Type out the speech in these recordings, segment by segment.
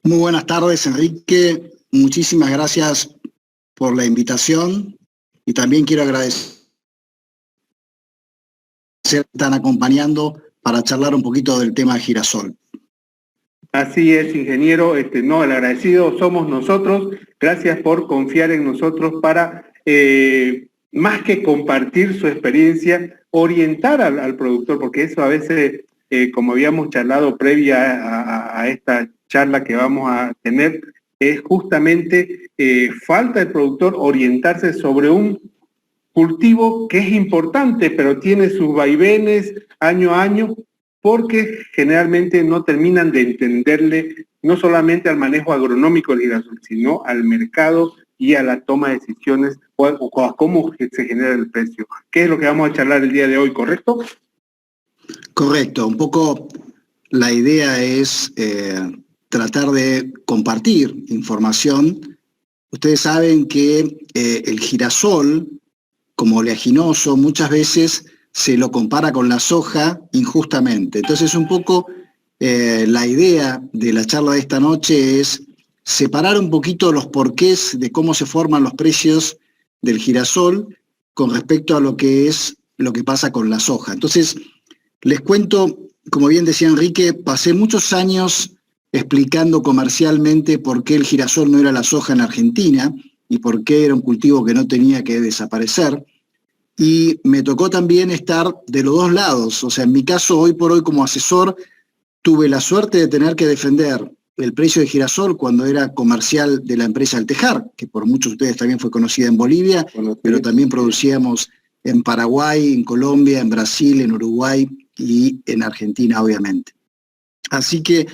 Muy buenas tardes, Enrique. Muchísimas gracias por la invitación y también quiero agradecer que están acompañando para charlar un poquito del tema girasol. Así es, ingeniero. No, el agradecido somos nosotros. Gracias por confiar en nosotros para, más que compartir su experiencia, orientar al productor, porque eso a veces, como habíamos charlado previa a esta charla que vamos a tener, es justamente falta el productor orientarse sobre un cultivo que es importante, pero tiene sus vaivenes año a año, porque generalmente no terminan de entenderle no solamente al manejo agronómico del girasol, sino al mercado y a la toma de decisiones o a cómo se genera el precio. ¿Qué es lo que vamos a charlar el día de hoy, correcto? Correcto, un poco la idea es tratar de compartir información. Ustedes saben que el girasol, como oleaginoso, muchas veces se lo compara con la soja injustamente. Entonces, un poco la idea de la charla de esta noche es separar un poquito los porqués de cómo se forman los precios del girasol con respecto a lo que pasa con la soja. Entonces, les cuento, como bien decía Enrique, pasé muchos años explicando comercialmente por qué el girasol no era la soja en Argentina y por qué era un cultivo que no tenía que desaparecer. Y me tocó también estar de los dos lados. O sea, en mi caso, hoy por hoy como asesor, tuve la suerte de tener que defender el precio de girasol cuando era comercial de la empresa El Tejar, que por muchos de ustedes también fue conocida en Bolivia, pero también producíamos en Paraguay, en Colombia, en Brasil, en Uruguay y en Argentina, obviamente. Así que,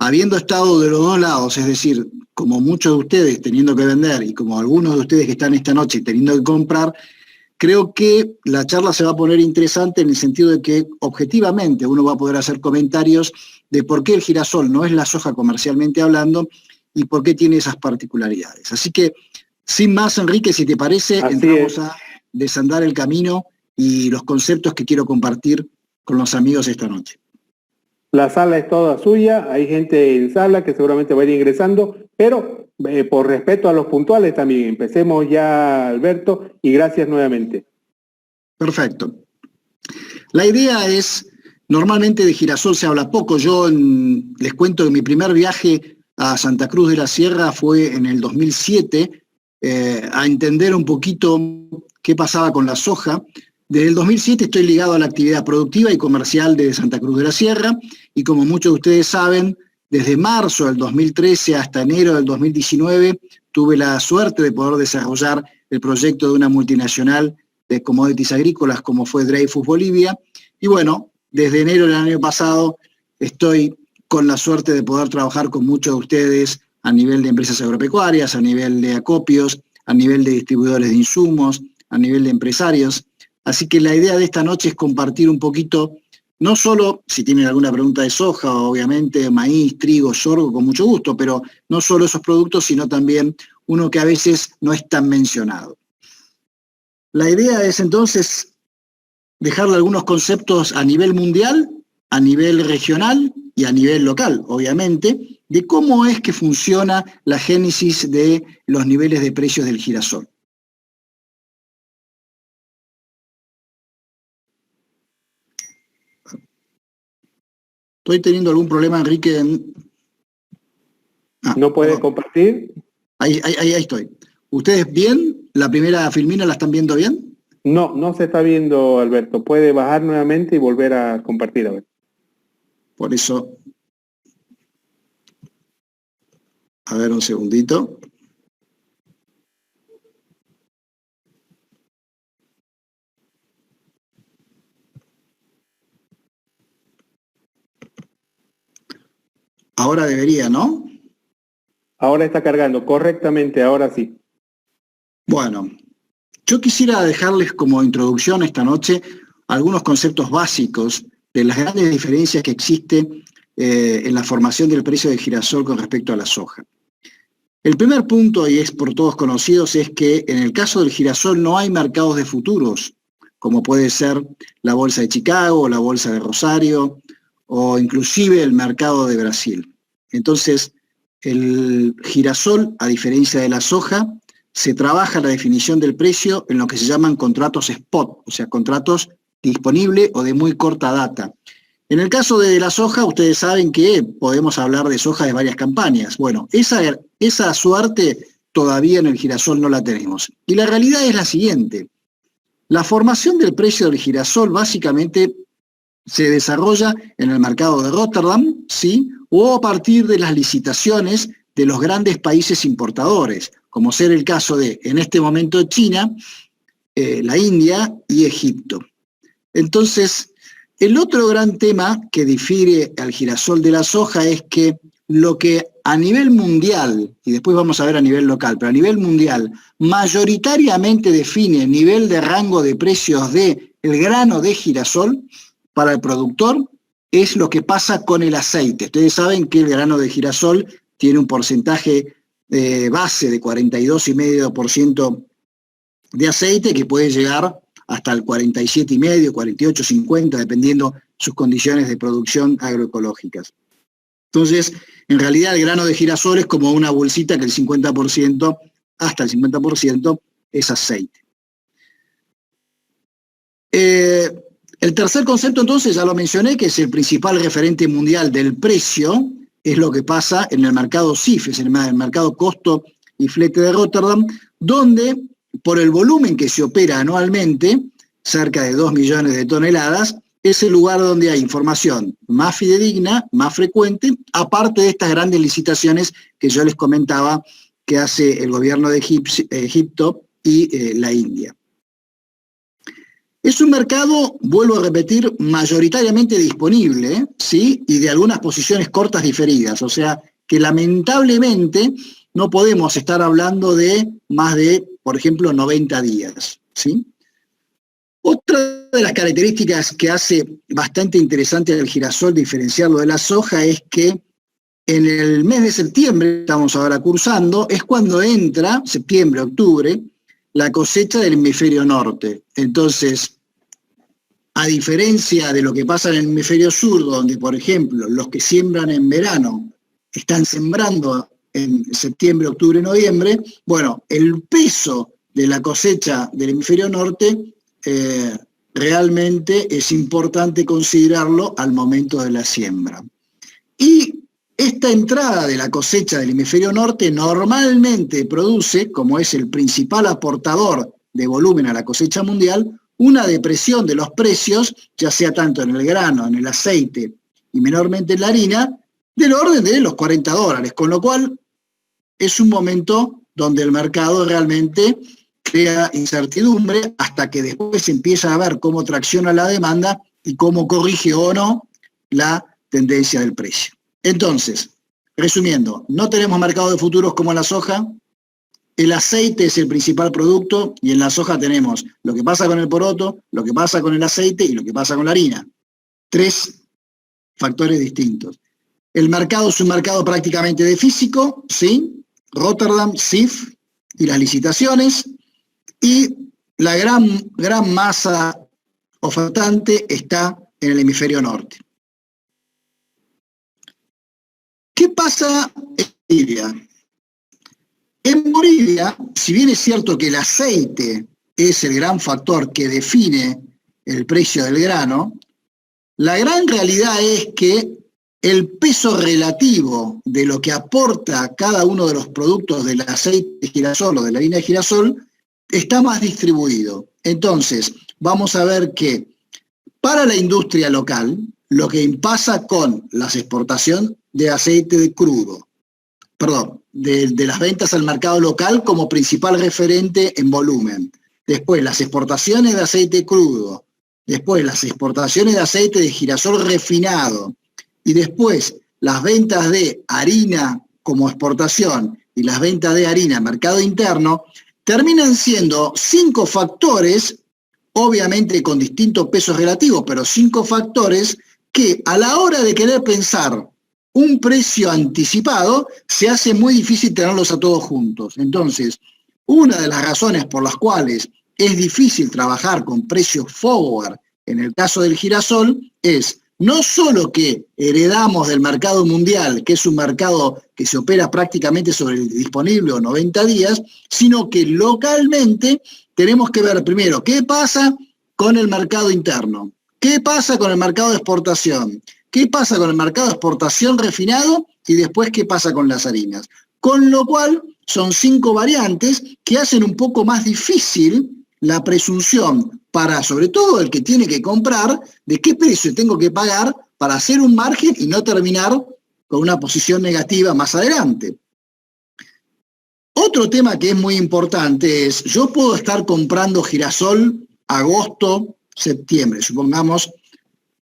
habiendo estado de los dos lados, es decir, como muchos de ustedes teniendo que vender y como algunos de ustedes que están esta noche teniendo que comprar, creo que la charla se va a poner interesante en el sentido de que objetivamente uno va a poder hacer comentarios de por qué el girasol no es la soja comercialmente hablando y por qué tiene esas particularidades. Así que, sin más, Enrique, si te parece, entramos a desandar el camino y los conceptos que quiero compartir con los amigos esta noche. La sala es toda suya, hay gente en sala que seguramente va a ir ingresando, pero por respeto a los puntuales también. Empecemos ya, Alberto, y gracias nuevamente. Perfecto. La idea es, normalmente de girasol se habla poco. Yo les cuento que mi primer viaje a Santa Cruz de la Sierra fue en el 2007, a entender un poquito qué pasaba con la soja. Desde el 2007 estoy ligado a la actividad productiva y comercial de Santa Cruz de la Sierra y como muchos de ustedes saben, desde marzo del 2013 hasta enero del 2019 tuve la suerte de poder desarrollar el proyecto de una multinacional de commodities agrícolas como fue Dreyfus Bolivia. Y bueno, desde enero del año pasado estoy con la suerte de poder trabajar con muchos de ustedes a nivel de empresas agropecuarias, a nivel de acopios, a nivel de distribuidores de insumos, a nivel de empresarios. Así que la idea de esta noche es compartir un poquito, no solo, si tienen alguna pregunta de soja, obviamente maíz, trigo, sorgo, con mucho gusto, pero no solo esos productos, sino también uno que a veces no es tan mencionado. La idea es entonces dejarle algunos conceptos a nivel mundial, a nivel regional y a nivel local, obviamente, de cómo es que funciona la génesis de los niveles de precios del girasol. Estoy teniendo algún problema, Enrique. ¿No puede compartir? Ahí estoy. ¿Ustedes bien? ¿La primera filmina la están viendo bien? No, no se está viendo, Alberto. Puede bajar nuevamente y volver a compartir, a ver. Por eso, a ver un segundito. Ahora debería, ¿no? Ahora está cargando, correctamente, ahora sí. Bueno, yo quisiera dejarles como introducción esta noche algunos conceptos básicos de las grandes diferencias que existen en la formación del precio del girasol con respecto a la soja. El primer punto, y es por todos conocidos, es que en el caso del girasol no hay mercados de futuros, como puede ser la Bolsa de Chicago, la Bolsa de Rosario, o inclusive el mercado de Brasil. Entonces, El girasol, a diferencia de la soja, se trabaja la definición del precio en lo que se llaman contratos spot, o sea, contratos disponibles o de muy corta data. En el caso de la soja, ustedes saben que podemos hablar de soja de varias campañas. Bueno, esa suerte todavía en el girasol no la tenemos. Y la realidad es la siguiente. La formación del precio del girasol básicamente se desarrolla en el mercado de Rotterdam, ¿sí? O a partir de las licitaciones de los grandes países importadores, como ser el caso de, en este momento, China, la India y Egipto. Entonces, el otro gran tema que difiere al girasol de la soja es que lo que a nivel mundial, y después vamos a ver a nivel local, pero a nivel mundial, mayoritariamente define el nivel de rango de precios del grano de girasol para el productor, es lo que pasa con el aceite. Ustedes saben que el grano de girasol tiene un porcentaje base de 42,5% de aceite que puede llegar hasta el 47,5, 48, 50, dependiendo sus condiciones de producción agroecológicas. Entonces, en realidad el grano de girasol es como una bolsita que el 50%, hasta el 50%, es aceite. El tercer concepto, entonces, ya lo mencioné, que es el principal referente mundial del precio, es lo que pasa en el mercado CIF, es el mercado costo y flete de Rotterdam, donde por el volumen que se opera anualmente, cerca de 2 millones de toneladas, es el lugar donde hay información más fidedigna, más frecuente, aparte de estas grandes licitaciones que yo les comentaba que hace el gobierno de Egipto y la India. Es un mercado, vuelvo a repetir, mayoritariamente disponible, ¿sí? Y de algunas posiciones cortas diferidas, o sea que lamentablemente no podemos estar hablando de más de, por ejemplo, 90 días, ¿sí? Otra de las características que hace bastante interesante al girasol diferenciarlo de la soja es que en el mes de septiembre, estamos ahora cursando, es cuando entra, septiembre, octubre, la cosecha del hemisferio norte. Entonces, a diferencia de lo que pasa en el hemisferio sur, donde, por ejemplo, los que siembran en verano están sembrando en septiembre, octubre, noviembre, bueno, el peso de la cosecha del hemisferio norte realmente es importante considerarlo al momento de la siembra. Y esta entrada de la cosecha del hemisferio norte normalmente produce, como es el principal aportador de volumen a la cosecha mundial, una depresión de los precios, ya sea tanto en el grano, en el aceite y menormente en la harina, del orden de los $40, con lo cual es un momento donde el mercado realmente crea incertidumbre hasta que después empieza a ver cómo tracciona la demanda y cómo corrige o no la tendencia del precio. Entonces, resumiendo, no tenemos mercado de futuros como en la soja, el aceite es el principal producto y en la soja tenemos lo que pasa con el poroto, lo que pasa con el aceite y lo que pasa con la harina. 3 factores distintos. El mercado es un mercado prácticamente de físico, ¿sí? Rotterdam, CIF y las licitaciones, y la gran masa ofertante está en el hemisferio norte. ¿Qué pasa en Bolivia? En Bolivia, si bien es cierto que el aceite es el gran factor que define el precio del grano, la gran realidad es que el peso relativo de lo que aporta cada uno de los productos del aceite de girasol o de la harina de girasol está más distribuido. Entonces, vamos a ver que para la industria local, lo que pasa con las exportaciones de aceite de crudo, de las ventas al mercado local como principal referente en volumen. Después, las exportaciones de aceite crudo. Después, las exportaciones de aceite de girasol refinado. Y después, las ventas de harina como exportación y las ventas de harina en mercado interno, terminan siendo 5 factores, obviamente con distintos pesos relativos, pero 5 factores que a la hora de querer pensar un precio anticipado, se hace muy difícil tenerlos a todos juntos. Entonces, una de las razones por las cuales es difícil trabajar con precios forward en el caso del girasol es no solo que heredamos del mercado mundial, que es un mercado que se opera prácticamente sobre el disponible o 90 días, sino que localmente tenemos que ver primero qué pasa con el mercado interno, qué pasa con el mercado de exportación, qué pasa con el mercado de exportación refinado y después qué pasa con las harinas. Con lo cual son 5 variantes que hacen un poco más difícil la presunción para, sobre todo, el que tiene que comprar, de qué precio tengo que pagar para hacer un margen y no terminar con una posición negativa más adelante. Otro tema que es muy importante es, yo puedo estar comprando girasol agosto, septiembre, supongamos,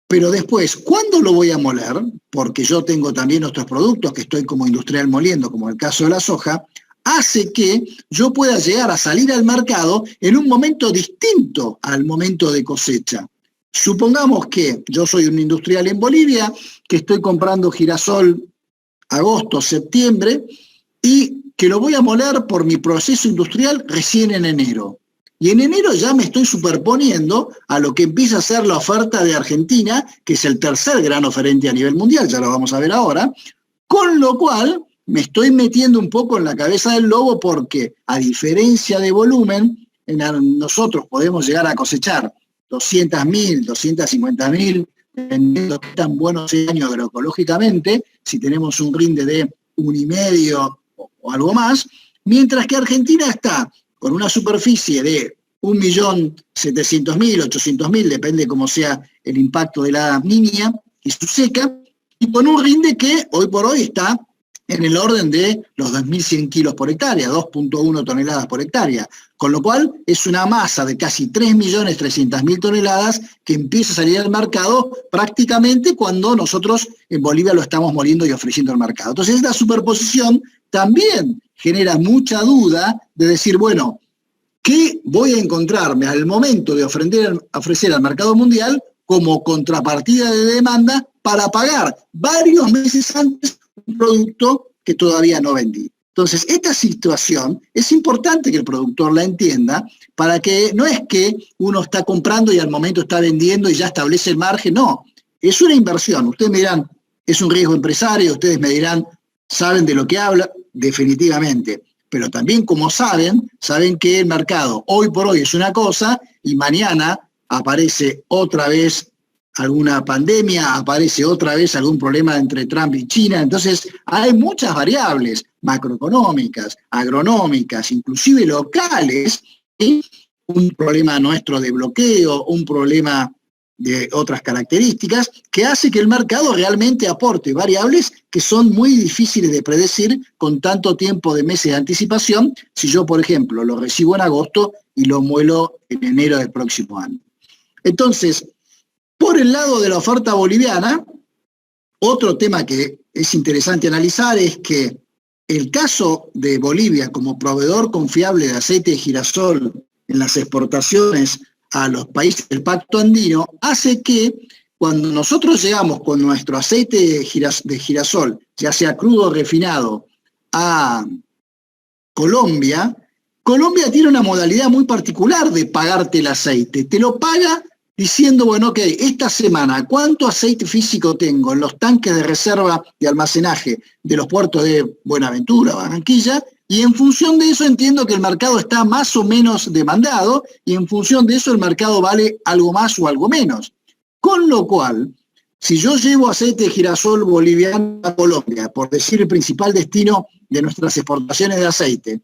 pero después, ¿cuándo lo voy a moler? Porque yo tengo también otros productos que estoy como industrial moliendo, como el caso de la soja, hace que yo pueda llegar a salir al mercado en un momento distinto al momento de cosecha. Supongamos que yo soy un industrial en Bolivia, que estoy comprando girasol agosto, septiembre, y que lo voy a moler por mi proceso industrial recién en enero. Y en enero ya me estoy superponiendo a lo que empieza a ser la oferta de Argentina, que es el tercer gran oferente a nivel mundial, ya lo vamos a ver ahora, con lo cual me estoy metiendo un poco en la cabeza del lobo porque, a diferencia de volumen, nosotros podemos llegar a cosechar 200.000, 250.000, dependiendo de qué tan bueno sea el año agroecológicamente, si tenemos un rinde de 1,5 o algo más, mientras que Argentina está con una superficie de 1.700.000, 800.000, depende cómo sea el impacto de la niña y su seca, y con un rinde que hoy por hoy está en el orden de los 2.100 kilos por hectárea, 2.1 toneladas por hectárea, con lo cual es una masa de casi 3.300.000 toneladas que empieza a salir al mercado prácticamente cuando nosotros en Bolivia lo estamos moliendo y ofreciendo al mercado. Entonces esta superposición también genera mucha duda de decir, bueno, ¿qué voy a encontrarme al momento de ofrecer al mercado mundial como contrapartida de demanda para pagar varios meses antes un producto que todavía no vendí? Entonces, esta situación es importante que el productor la entienda para que no es que uno está comprando y al momento está vendiendo y ya establece el margen, no, es una inversión. Ustedes me dirán, es un riesgo empresario, ustedes me dirán, ¿saben de lo que habla? Definitivamente. Pero también, como saben que el mercado hoy por hoy es una cosa y mañana aparece otra vez alguna pandemia, aparece otra vez algún problema entre Trump y China. Entonces, hay muchas variables macroeconómicas, agronómicas, inclusive locales, y un problema nuestro de bloqueo, un problema de otras características, que hace que el mercado realmente aporte variables que son muy difíciles de predecir con tanto tiempo de meses de anticipación, si yo, por ejemplo, lo recibo en agosto y lo muelo en enero del próximo año. Entonces, por el lado de la oferta boliviana, otro tema que es interesante analizar es que el caso de Bolivia como proveedor confiable de aceite de girasol en las exportaciones a los países del Pacto Andino hace que cuando nosotros llegamos con nuestro aceite de girasol, ya sea crudo o refinado, a Colombia, Colombia tiene una modalidad muy particular de pagarte el aceite. Te lo paga diciendo, bueno, ok, esta semana, ¿cuánto aceite físico tengo en los tanques de reserva de almacenaje de los puertos de Buenaventura, Barranquilla? Y en función de eso entiendo que el mercado está más o menos demandado y en función de eso el mercado vale algo más o algo menos. Con lo cual, si yo llevo aceite de girasol boliviano a Colombia, por decir el principal destino de nuestras exportaciones de aceite,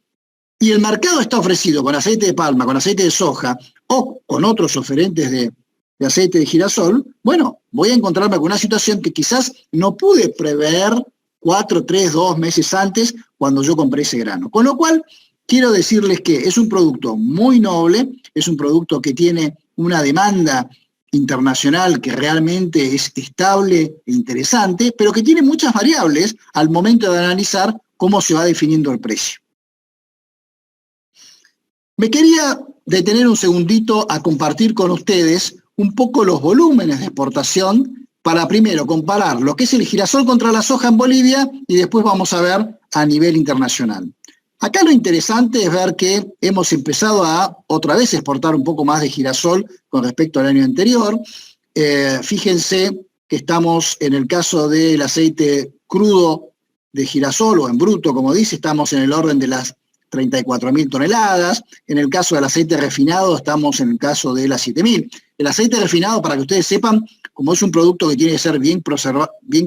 y el mercado está ofrecido con aceite de palma, con aceite de soja o con otros oferentes de aceite de girasol, bueno, voy a encontrarme con una situación que quizás no pude prever 4, 3, 2 meses antes cuando yo compré ese grano. Con lo cual, quiero decirles que es un producto muy noble, es un producto que tiene una demanda internacional que realmente es estable e interesante, pero que tiene muchas variables al momento de analizar cómo se va definiendo el precio. Me quería detener un segundito a compartir con ustedes un poco los volúmenes de exportación para primero comparar lo que es el girasol contra la soja en Bolivia y después vamos a ver a nivel internacional. Acá lo interesante es ver que hemos empezado a otra vez exportar un poco más de girasol con respecto al año anterior. Fíjense que estamos en el caso del aceite crudo de girasol o en bruto, como dice, estamos en el orden de las 34.000 toneladas. En el caso del aceite refinado, estamos en el caso de las 7.000. El aceite refinado, para que ustedes sepan, como es un producto que tiene que ser bien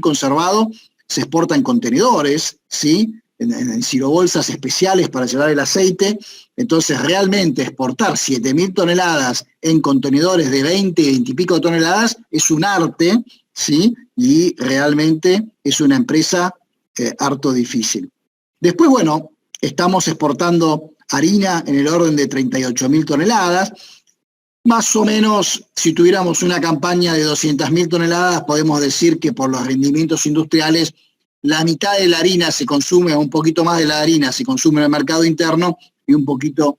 conservado, se exporta en contenedores, ¿sí? En silobolsas especiales para llevar el aceite. Entonces, realmente exportar 7.000 toneladas en contenedores de 20 y pico toneladas es un arte, ¿sí? Y realmente es una empresa harto difícil. Después, bueno, estamos exportando harina en el orden de 38.000 toneladas. Más o menos, si tuviéramos una campaña de 200.000 toneladas, podemos decir que por los rendimientos industriales, la mitad de la harina se consume, o un poquito más de la harina se consume en el mercado interno y un poquito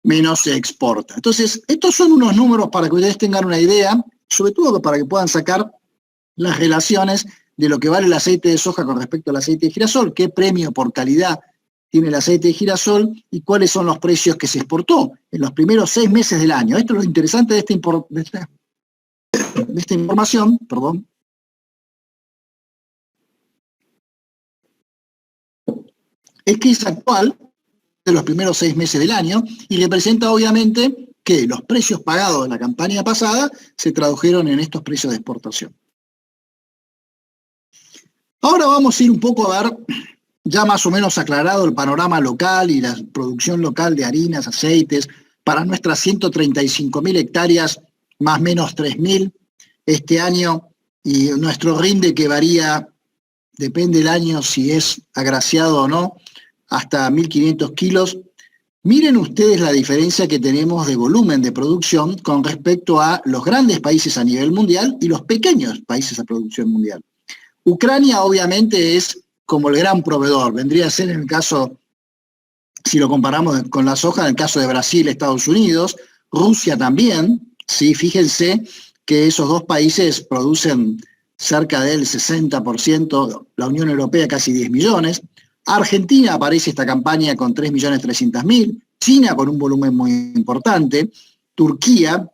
menos se exporta. Entonces, estos son unos números para que ustedes tengan una idea, sobre todo para que puedan sacar las relaciones de lo que vale el aceite de soja con respecto al aceite de girasol, qué premio por calidad tiene el aceite de girasol y cuáles son los precios que se exportó en los primeros 6 meses del año. Esto es lo interesante de esta información, perdón. Es que es actual de los primeros 6 meses del año y representa obviamente que los precios pagados en la campaña pasada se tradujeron en estos precios de exportación. Ahora vamos a ir un poco a ver, ya más o menos aclarado el panorama local y la producción local de harinas, aceites, para nuestras 135.000 hectáreas, más o menos 3.000 este año, y nuestro rinde que varía, depende del año si es agraciado o no, hasta 1.500 kilos. Miren ustedes la diferencia que tenemos de volumen de producción con respecto a los grandes países a nivel mundial y los pequeños países a producción mundial. Ucrania obviamente es como el gran proveedor, vendría a ser en el caso, si lo comparamos con la soja, en el caso de Brasil, Estados Unidos, Rusia también, ¿sí? Fíjense que esos dos países producen cerca del 60%, la Unión Europea casi 10 millones, Argentina aparece esta campaña con 3.300.000, China con un volumen muy importante, Turquía,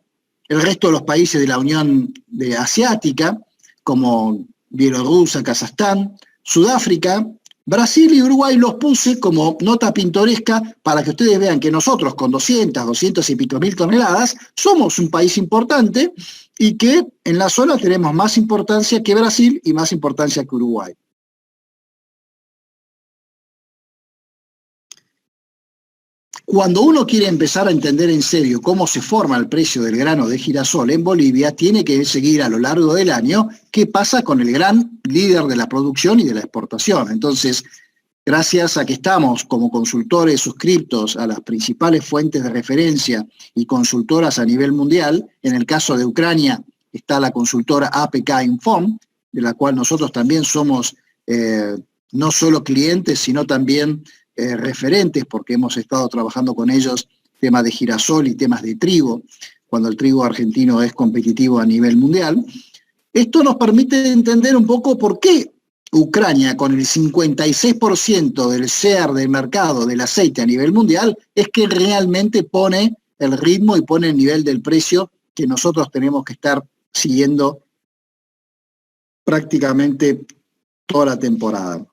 el resto de los países de la Unión Asiática, como Bielorrusia, Kazajstán, Sudáfrica, Brasil y Uruguay los puse como nota pintoresca para que ustedes vean que nosotros con 200 y pico mil toneladas somos un país importante y que en la zona tenemos más importancia que Brasil y más importancia que Uruguay. Cuando uno quiere empezar a entender en serio cómo se forma el precio del grano de girasol en Bolivia, tiene que seguir a lo largo del año qué pasa con el gran líder de la producción y de la exportación. Entonces, gracias a que estamos como consultores suscriptos a las principales fuentes de referencia y consultoras a nivel mundial, en el caso de Ucrania está la consultora APK Inform, de la cual nosotros también somos no solo clientes, sino también referentes, porque hemos estado trabajando con ellos temas de girasol y temas de trigo, cuando el trigo argentino es competitivo a nivel mundial. Esto nos permite entender un poco por qué Ucrania, con el 56% del share del mercado del aceite a nivel mundial, es que realmente pone el ritmo y pone el nivel del precio que nosotros tenemos que estar siguiendo prácticamente toda la temporada.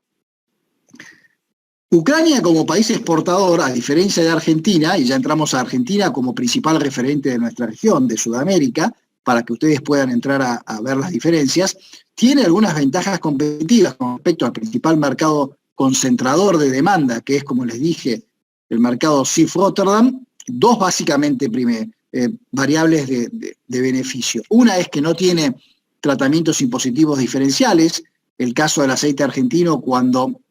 Ucrania como país exportador, a diferencia de Argentina, y ya entramos a Argentina como principal referente de nuestra región, de Sudamérica, para que ustedes puedan entrar a ver las diferencias, tiene algunas ventajas competitivas con respecto al principal mercado concentrador de demanda, que es, como les dije, el mercado CIF Rotterdam, dos básicamente variables de beneficio. Una es que no tiene tratamientos impositivos diferenciales, el caso del aceite argentino cuando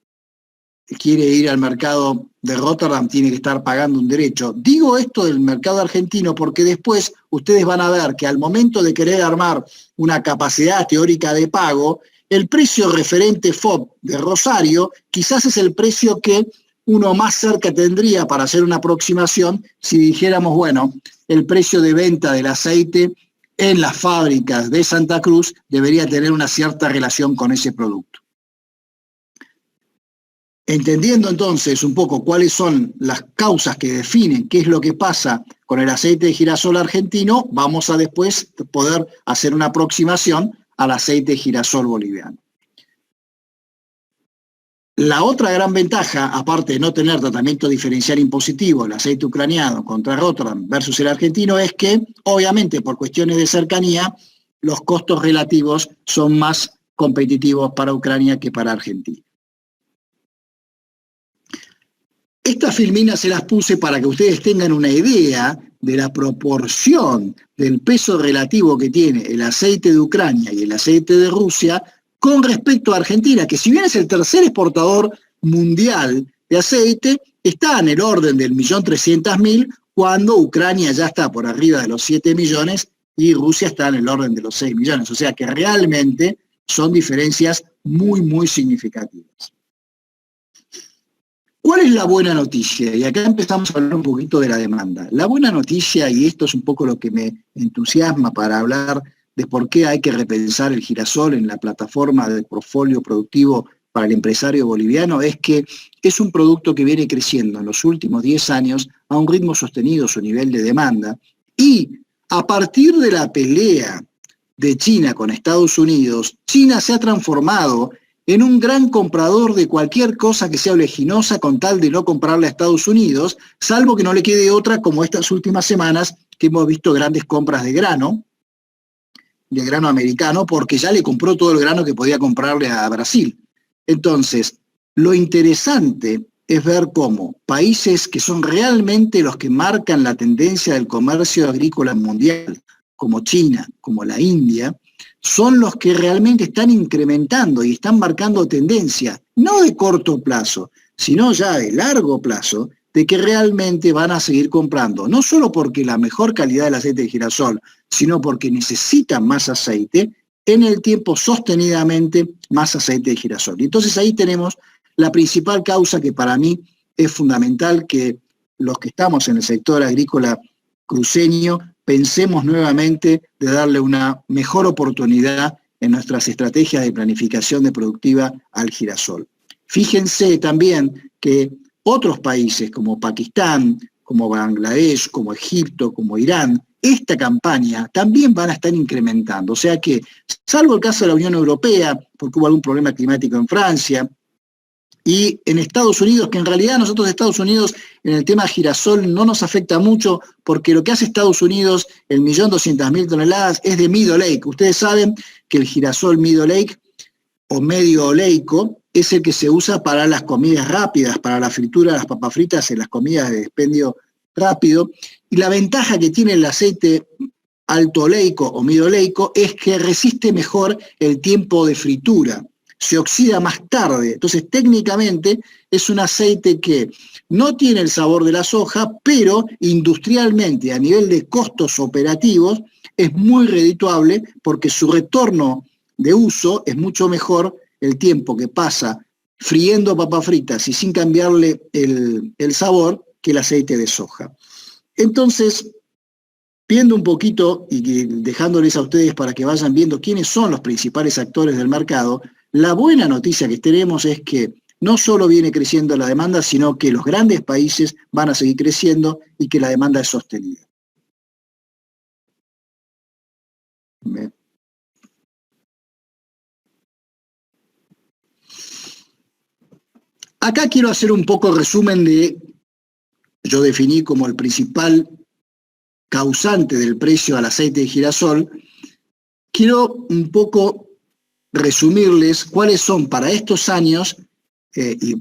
quiere ir al mercado de Rotterdam tiene que estar pagando un derecho. Digo esto del mercado argentino porque después ustedes van a ver que al momento de querer armar una capacidad teórica de pago, el precio referente FOB de Rosario quizás es el precio que uno más cerca tendría para hacer una aproximación si dijéramos, bueno, el precio de venta del aceite en las fábricas de Santa Cruz debería tener una cierta relación con ese producto. Entendiendo entonces un poco cuáles son las causas que definen qué es lo que pasa con el aceite de girasol argentino, vamos a después poder hacer una aproximación al aceite de girasol boliviano. La otra gran ventaja, aparte de no tener tratamiento diferencial impositivo, el aceite ucraniano contra Rotterdam versus el argentino, es que, obviamente, por cuestiones de cercanía, los costos relativos son más competitivos para Ucrania que para Argentina. Estas filminas se las puse para que ustedes tengan una idea de la proporción del peso relativo que tiene el aceite de Ucrania y el aceite de Rusia con respecto a Argentina, que si bien es el tercer exportador mundial de aceite, está en el orden del 1.300.000, cuando Ucrania ya está por arriba de los 7 millones y Rusia está en el orden de los 6 millones. O sea que realmente son diferencias muy, muy significativas. ¿Cuál es la buena noticia? Y acá empezamos a hablar un poquito de la demanda. La buena noticia, y esto es un poco lo que me entusiasma para hablar de por qué hay que repensar el girasol en la plataforma de portfolio productivo para el empresario boliviano, es que es un producto que viene creciendo en los últimos 10 años a un ritmo sostenido su nivel de demanda, y a partir de la pelea de China con Estados Unidos, China se ha transformado en un gran comprador de cualquier cosa que sea oleaginosa con tal de no comprarle a Estados Unidos, salvo que no le quede otra, como estas últimas semanas que hemos visto grandes compras de grano americano, porque ya le compró todo el grano que podía comprarle a Brasil. Entonces, lo interesante es ver cómo países que son realmente los que marcan la tendencia del comercio agrícola mundial, como China, como la India, son los que realmente están incrementando y están marcando tendencia, no de corto plazo, sino ya de largo plazo, de que realmente van a seguir comprando, no solo porque la mejor calidad del aceite de girasol, sino porque necesitan más aceite, en el tiempo sostenidamente más aceite de girasol. Y entonces ahí tenemos la principal causa que para mí es fundamental que los que estamos en el sector agrícola cruceño pensemos nuevamente de darle una mejor oportunidad en nuestras estrategias de planificación de productiva al girasol. Fíjense también que otros países como Pakistán, como Bangladesh, como Egipto, como Irán, esta campaña también van a estar incrementando. O sea que, salvo el caso de la Unión Europea, porque hubo algún problema climático en Francia, y en Estados Unidos, que en realidad nosotros de Estados Unidos en el tema girasol no nos afecta mucho, porque lo que hace Estados Unidos, el 1.200.000 toneladas, es de middle oleic. Ustedes saben que el girasol middle oleic o medio oleico es el que se usa para las comidas rápidas, para la fritura de las papas fritas en las comidas de expendio rápido. Y la ventaja que tiene el aceite alto oleico o medio oleico es que resiste mejor el tiempo de fritura, se oxida más tarde. Entonces, técnicamente es un aceite que no tiene el sabor de la soja, pero industrialmente, a nivel de costos operativos, es muy redituable porque su retorno de uso es mucho mejor el tiempo que pasa friendo papas fritas y sin cambiarle el sabor que el aceite de soja. Entonces, viendo un poquito y dejándoles a ustedes para que vayan viendo quiénes son los principales actores del mercado, la buena noticia que tenemos es que no solo viene creciendo la demanda, sino que los grandes países van a seguir creciendo y que la demanda es sostenida. Acá quiero hacer un poco resumen de, yo definí como el principal causante del precio al aceite de girasol. Quiero un poco resumirles cuáles son para estos años, y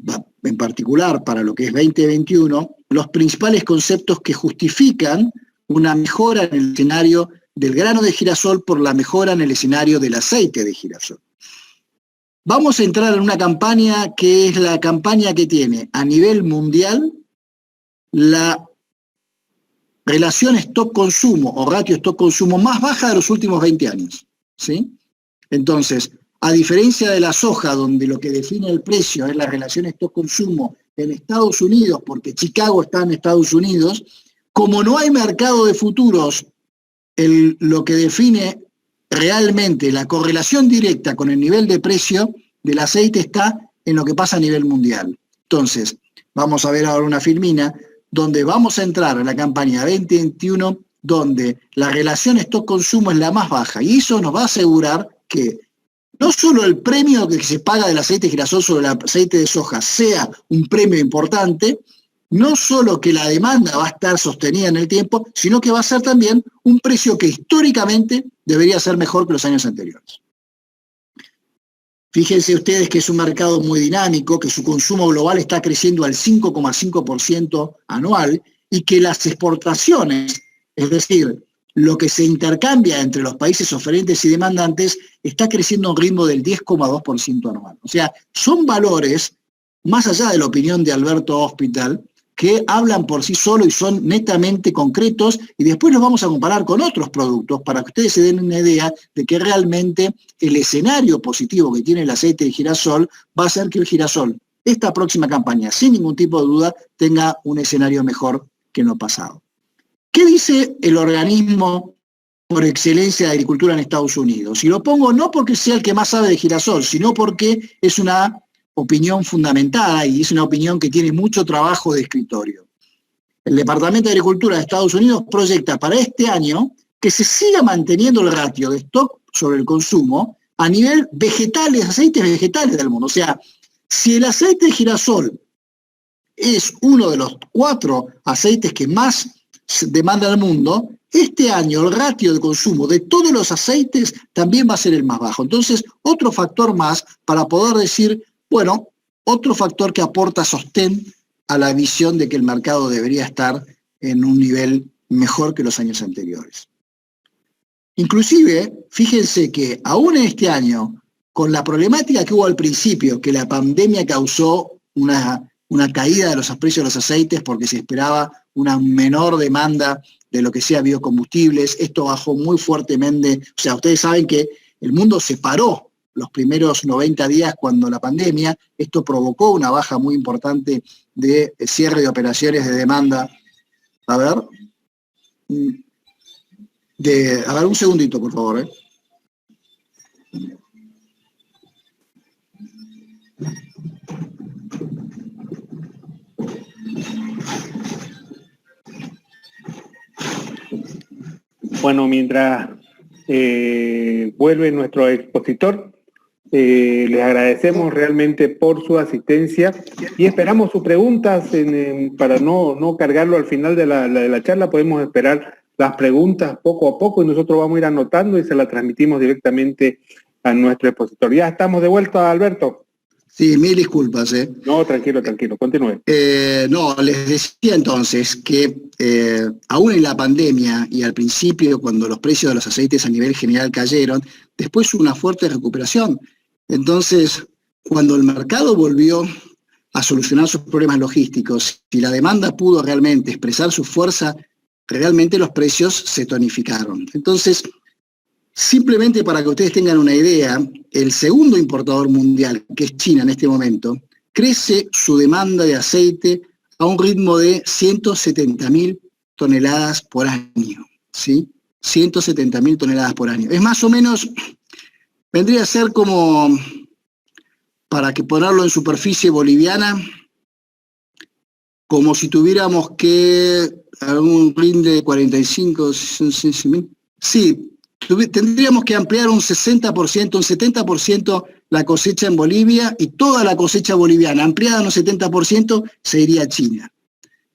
en particular para lo que es 2021, los principales conceptos que justifican una mejora en el escenario del grano de girasol por la mejora en el escenario del aceite de girasol. Vamos a entrar en una campaña que es la campaña que tiene a nivel mundial la relación stock-consumo o ratio stock-consumo más baja de los últimos 20 años, ¿sí? Entonces, a diferencia de la soja, donde lo que define el precio es la relación stock-consumo en Estados Unidos, porque Chicago está en Estados Unidos, como no hay mercado de futuros, lo que define realmente la correlación directa con el nivel de precio del aceite está en lo que pasa a nivel mundial. Entonces, vamos a ver ahora una filmina donde vamos a entrar a la campaña 2021, donde la relación stock-consumo es la más baja, y eso nos va a asegurar que no solo el premio que se paga del aceite de girasol sobre el aceite de soja sea un premio importante, no solo que la demanda va a estar sostenida en el tiempo, sino que va a ser también un precio que históricamente debería ser mejor que los años anteriores. Fíjense ustedes que es un mercado muy dinámico, que su consumo global está creciendo al 5,5% anual y que las exportaciones, es decir, lo que se intercambia entre los países oferentes y demandantes, está creciendo a un ritmo del 10,2% anual. O sea, son valores, más allá de la opinión de Alberto Hospital, que hablan por sí solos y son netamente concretos, y después los vamos a comparar con otros productos para que ustedes se den una idea de que realmente el escenario positivo que tiene el aceite de girasol va a hacer que el girasol, esta próxima campaña, sin ningún tipo de duda, tenga un escenario mejor que en lo pasado. ¿Qué dice el organismo por excelencia de agricultura en Estados Unidos? Y lo pongo no porque sea el que más sabe de girasol, sino porque es una opinión fundamentada y es una opinión que tiene mucho trabajo de escritorio. El Departamento de Agricultura de Estados Unidos proyecta para este año que se siga manteniendo el ratio de stock sobre el consumo a nivel vegetales, aceites vegetales del mundo. O sea, si el aceite de girasol es uno de los 4 aceites que más demanda el mundo, este año el ratio de consumo de todos los aceites también va a ser el más bajo. Entonces, otro factor más para poder decir, bueno, otro factor que aporta sostén a la visión de que el mercado debería estar en un nivel mejor que los años anteriores. Inclusive, fíjense que aún en este año, con la problemática que hubo al principio, que la pandemia causó una caída de los precios de los aceites porque se esperaba una menor demanda de lo que sea biocombustibles, esto bajó muy fuertemente, o sea, ustedes saben que el mundo se paró los primeros 90 días cuando la pandemia, esto provocó una baja muy importante de cierre de operaciones de demanda. A ver, un segundito, por favor. Bueno, mientras vuelve nuestro expositor, les agradecemos realmente por su asistencia y esperamos sus preguntas para no cargarlo al final de la charla. Podemos esperar las preguntas poco a poco y nosotros vamos a ir anotando y se las transmitimos directamente a nuestro expositor. Ya estamos de vuelta, Alberto. Sí, mil disculpas. No, tranquilo, continúe. No, les decía entonces que aún en la pandemia y al principio, cuando los precios de los aceites a nivel general cayeron, después hubo una fuerte recuperación. Entonces, cuando el mercado volvió a solucionar sus problemas logísticos y la demanda pudo realmente expresar su fuerza, realmente los precios se tonificaron. Entonces, simplemente para que ustedes tengan una idea, el segundo importador mundial, que es China en este momento, crece su demanda de aceite a un ritmo de 170.000 toneladas por año, ¿sí? 170.000 toneladas por año. Es más o menos, vendría a ser como, para que ponerlo en superficie boliviana, como si tuviéramos que un rinde de 45, sí, tendríamos que ampliar un 60%, un 70% la cosecha en Bolivia y toda la cosecha boliviana, ampliada en un 70%, se iría a China.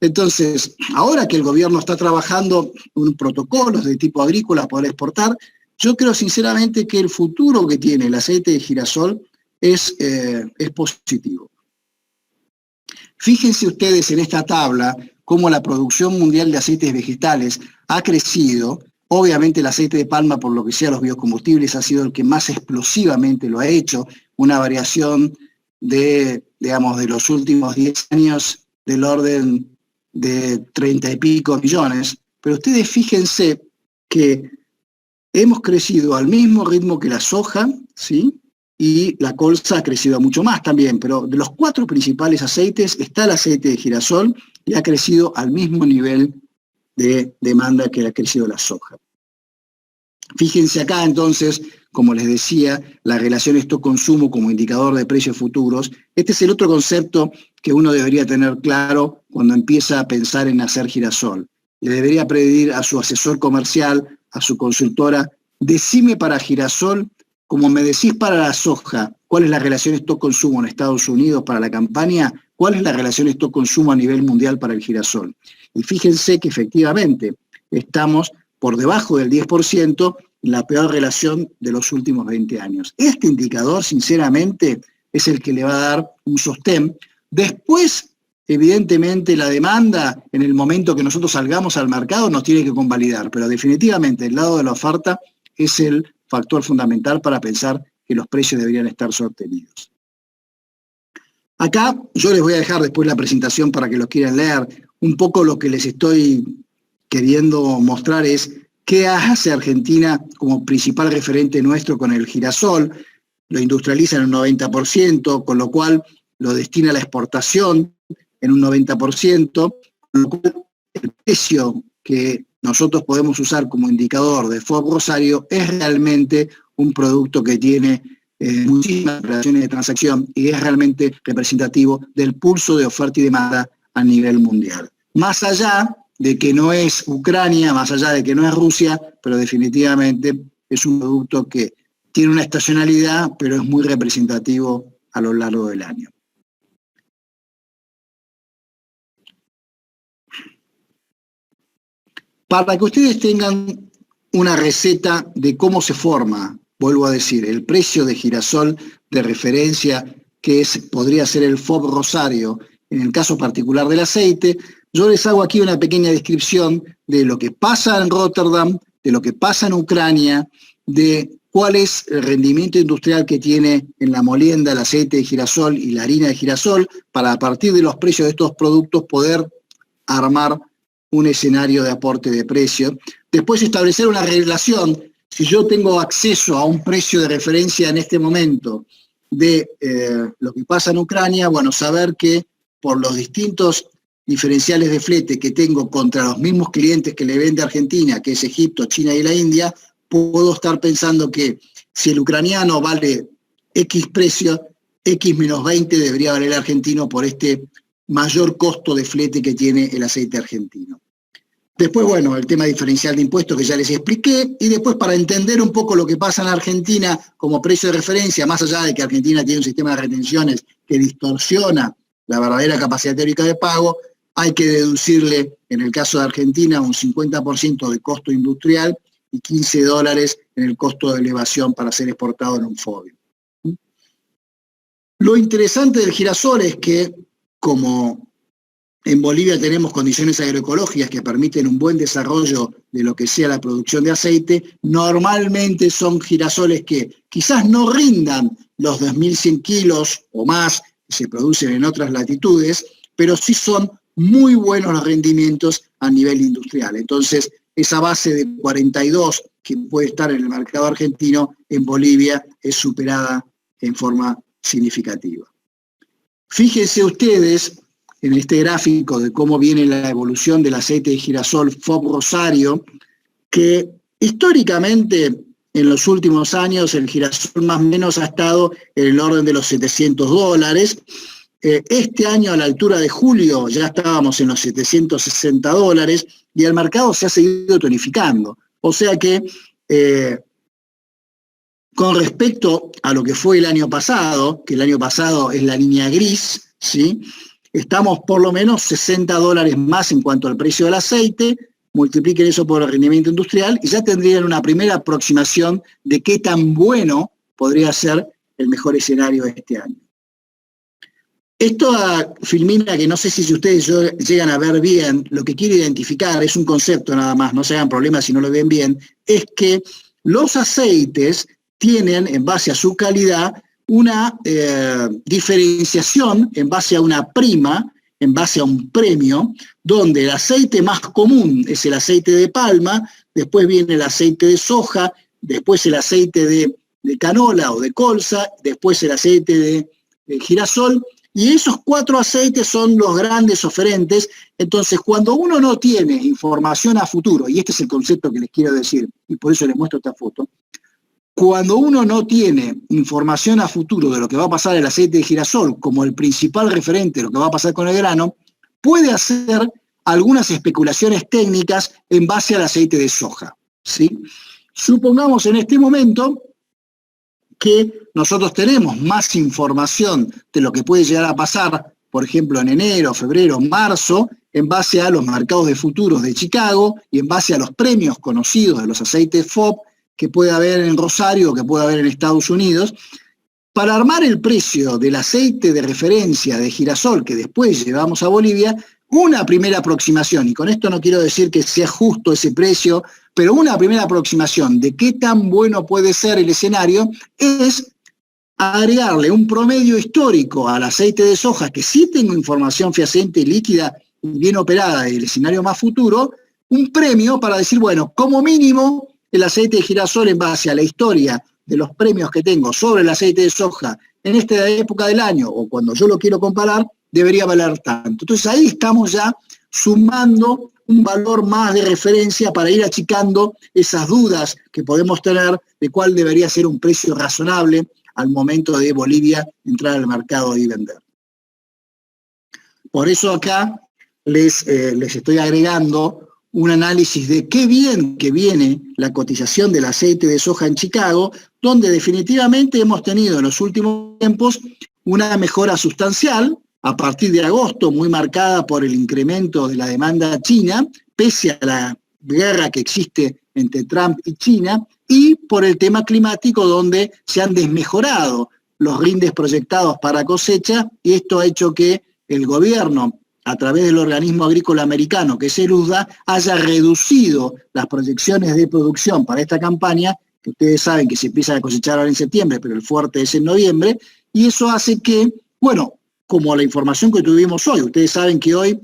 Entonces, ahora que el gobierno está trabajando en protocolos de tipo agrícola para exportar, yo creo sinceramente que el futuro que tiene el aceite de girasol es positivo. Fíjense ustedes en esta tabla cómo la producción mundial de aceites vegetales ha crecido. Obviamente el aceite de palma, por lo que sea los biocombustibles, ha sido el que más explosivamente lo ha hecho, una variación de los últimos 10 años del orden de 30 y pico millones. Pero ustedes fíjense que hemos crecido al mismo ritmo que la soja, ¿sí? Y la colza ha crecido mucho más también, pero de los 4 principales aceites está el aceite de girasol y ha crecido al mismo nivel de demanda que ha crecido la soja. Fíjense acá entonces, como les decía, la relación stock-consumo como indicador de precios futuros. Este es el otro concepto que uno debería tener claro cuando empieza a pensar en hacer girasol. Le debería pedir a su asesor comercial, a su consultora, decime para girasol como me decís para la soja, ¿cuál es la relación stock-consumo en Estados Unidos para la campaña? ¿Cuál es la relación stock-consumo a nivel mundial para el girasol? Y fíjense que efectivamente estamos por debajo del 10%, la peor relación de los últimos 20 años. Este indicador, sinceramente, es el que le va a dar un sostén. Después, evidentemente, la demanda, en el momento que nosotros salgamos al mercado, nos tiene que convalidar, pero definitivamente el lado de la oferta es el factor fundamental para pensar que los precios deberían estar sostenidos. Acá yo les voy a dejar después la presentación para que los quieran leer. Un poco lo que les estoy queriendo mostrar es qué hace Argentina como principal referente nuestro con el girasol. Lo industrializa en un 90%, con lo cual lo destina a la exportación en un 90%, con lo cual el precio que nosotros podemos usar como indicador de FOB Rosario es realmente un producto que tiene muchísimas operaciones de transacción y es realmente representativo del pulso de oferta y demanda a nivel mundial. Más allá de que no es Ucrania, más allá de que no es Rusia, pero definitivamente es un producto que tiene una estacionalidad, pero es muy representativo a lo largo del año. Para que ustedes tengan una receta de cómo se forma, vuelvo a decir, el precio de girasol de referencia, que podría ser el FOB Rosario, en el caso particular del aceite, yo les hago aquí una pequeña descripción de lo que pasa en Rotterdam, de lo que pasa en Ucrania, de cuál es el rendimiento industrial que tiene en la molienda el aceite de girasol y la harina de girasol, para a partir de los precios de estos productos poder armar un escenario de aporte de precio. Después establecer una relación, si yo tengo acceso a un precio de referencia en este momento de lo que pasa en Ucrania, bueno, saber que por los distintos diferenciales de flete que tengo contra los mismos clientes que le vende Argentina, que es Egipto, China y la India, puedo estar pensando que si el ucraniano vale X precio, X menos 20 debería valer el argentino por este mayor costo de flete que tiene el aceite argentino. Después, bueno, el tema diferencial de impuestos que ya les expliqué, y después para entender un poco lo que pasa en Argentina como precio de referencia, más allá de que Argentina tiene un sistema de retenciones que distorsiona la verdadera capacidad teórica de pago, hay que deducirle, en el caso de Argentina, un 50% de costo industrial y $15 en el costo de elevación para ser exportado en un FOB. Lo interesante del girasol es que, como en Bolivia tenemos condiciones agroecológicas que permiten un buen desarrollo de lo que sea la producción de aceite, normalmente son girasoles que quizás no rindan los 2.100 kilos o más que se producen en otras latitudes, pero sí son muy buenos los rendimientos a nivel industrial. Entonces, esa base de 42 que puede estar en el mercado argentino, en Bolivia es superada en forma significativa. Fíjense ustedes en este gráfico de cómo viene la evolución del aceite de girasol FOB Rosario, que históricamente en los últimos años el girasol más o menos ha estado en el orden de los $700. Este año, a la altura de julio, ya estábamos en los $760 y el mercado se ha seguido tonificando. O sea que, con respecto a lo que fue el año pasado, que el año pasado es la línea gris, ¿sí?, estamos por lo menos $60 más en cuanto al precio del aceite, multipliquen eso por el rendimiento industrial y ya tendrían una primera aproximación de qué tan bueno podría ser el mejor escenario de este año. Esto filmina, que no sé si ustedes llegan a ver bien, lo que quiero identificar, es un concepto nada más, no se hagan problemas si no lo ven bien, es que los aceites tienen, en base a su calidad, una diferenciación en base a una prima, en base a un premio, donde el aceite más común es el aceite de palma, después viene el aceite de soja, después el aceite de canola o de colza, después el aceite de girasol, y esos 4 aceites son los grandes oferentes. Entonces, cuando uno no tiene información a futuro, y este es el concepto que les quiero decir, y por eso les muestro esta foto, cuando uno no tiene información a futuro de lo que va a pasar el aceite de girasol como el principal referente de lo que va a pasar con el grano, puede hacer algunas especulaciones técnicas en base al aceite de soja, ¿sí? Supongamos en este momento que nosotros tenemos más información de lo que puede llegar a pasar, por ejemplo, en enero, febrero, marzo, en base a los mercados de futuros de Chicago y en base a los premios conocidos de los aceites FOB que puede haber en Rosario o que puede haber en Estados Unidos. Para armar el precio del aceite de referencia de girasol que después llevamos a Bolivia, una primera aproximación, y con esto no quiero decir que sea justo ese precio, pero una primera aproximación de qué tan bueno puede ser el escenario es agregarle un promedio histórico al aceite de soja, que sí tengo información fehaciente, líquida y bien operada del escenario más futuro, un premio para decir, bueno, como mínimo el aceite de girasol en base a la historia de los premios que tengo sobre el aceite de soja en esta época del año o cuando yo lo quiero comparar, debería valer tanto. Entonces ahí estamos ya sumando un valor más de referencia para ir achicando esas dudas que podemos tener de cuál debería ser un precio razonable al momento de Bolivia entrar al mercado y vender. Por eso acá les estoy agregando un análisis de qué bien que viene la cotización del aceite de soja en Chicago, donde definitivamente hemos tenido en los últimos tiempos una mejora sustancial, a partir de agosto, muy marcada por el incremento de la demanda china, pese a la guerra que existe entre Trump y China, y por el tema climático, donde se han desmejorado los rindes proyectados para cosecha, y esto ha hecho que el gobierno, a través del organismo agrícola americano, que es el USDA, haya reducido las proyecciones de producción para esta campaña, que ustedes saben que se empieza a cosechar ahora en septiembre, pero el fuerte es en noviembre, y eso hace que, bueno, como la información que tuvimos hoy, ustedes saben que hoy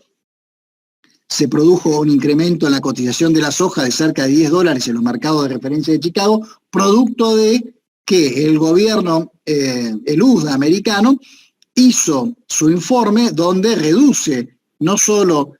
se produjo un incremento en la cotización de la soja de cerca de $10 en los mercados de referencia de Chicago, producto de que el gobierno, el USDA americano, hizo su informe donde reduce no solo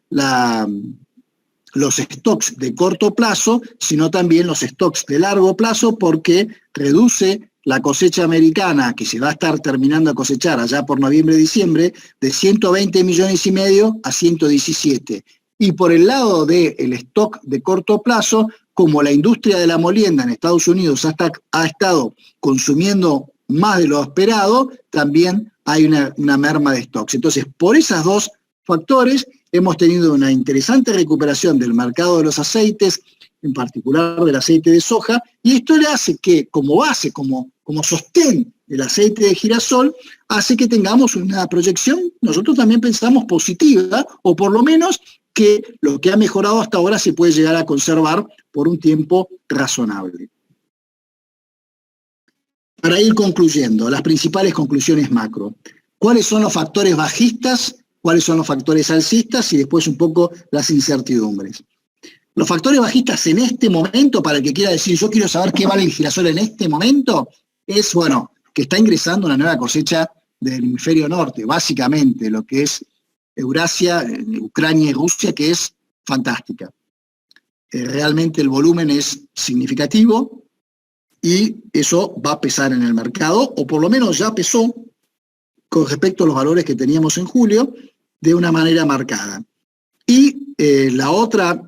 los stocks de corto plazo, sino también los stocks de largo plazo, porque reduce la cosecha americana, que se va a estar terminando a cosechar allá por noviembre-diciembre, de 120 millones y medio a 117. Y por el lado del stock de corto plazo, como la industria de la molienda en Estados Unidos ha estado consumiendo más de lo esperado, también hay una merma de stocks. Entonces, por esos dos factores, hemos tenido una interesante recuperación del mercado de los aceites, en particular del aceite de soja, y esto le hace que, como base, como sostén del aceite de girasol, hace que tengamos una proyección, nosotros también pensamos positiva, o por lo menos que lo que ha mejorado hasta ahora se puede llegar a conservar por un tiempo razonable. Para ir concluyendo, las principales conclusiones macro. ¿Cuáles son los factores bajistas? ¿Cuáles son los factores alcistas? Y después un poco las incertidumbres. Los factores bajistas en este momento, para el que quiera decir, yo quiero saber qué vale el girasol en este momento, es, bueno, que está ingresando una nueva cosecha del hemisferio norte, básicamente lo que es Eurasia, Ucrania y Rusia, que es fantástica. Realmente el volumen es significativo y eso va a pesar en el mercado, o por lo menos ya pesó con respecto a los valores que teníamos en julio, de una manera marcada. Y la otra,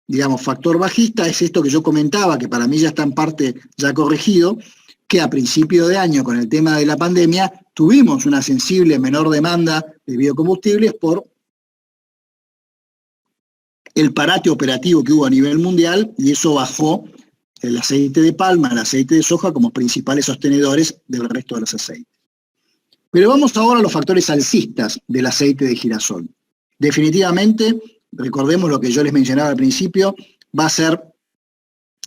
digamos, factor bajista es esto que yo comentaba, que para mí ya está en parte ya corregido, que a principio de año, con el tema de la pandemia, tuvimos una sensible menor demanda de biocombustibles por el parate operativo que hubo a nivel mundial, y eso bajó el aceite de palma, el aceite de soja como principales sostenedores del resto de los aceites. Pero vamos ahora a los factores alcistas del aceite de girasol. Definitivamente, recordemos lo que yo les mencionaba al principio, va a ser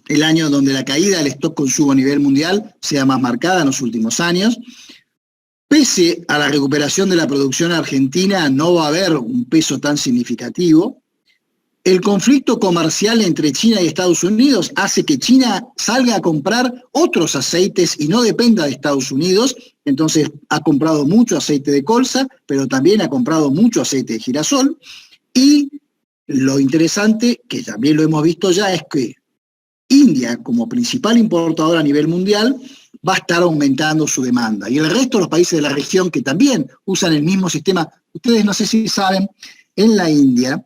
el año donde la caída del stock consumo a nivel mundial sea más marcada en los últimos años. Pese a la recuperación de la producción argentina, no va a haber un peso tan significativo. El conflicto comercial entre China y Estados Unidos hace que China salga a comprar otros aceites y no dependa de Estados Unidos. Entonces ha comprado mucho aceite de colza, pero también ha comprado mucho aceite de girasol. Y lo interesante, que también lo hemos visto ya, es que India, como principal importador a nivel mundial, va a estar aumentando su demanda. Y el resto de los países de la región que también usan el mismo sistema, ustedes no sé si saben, en la India,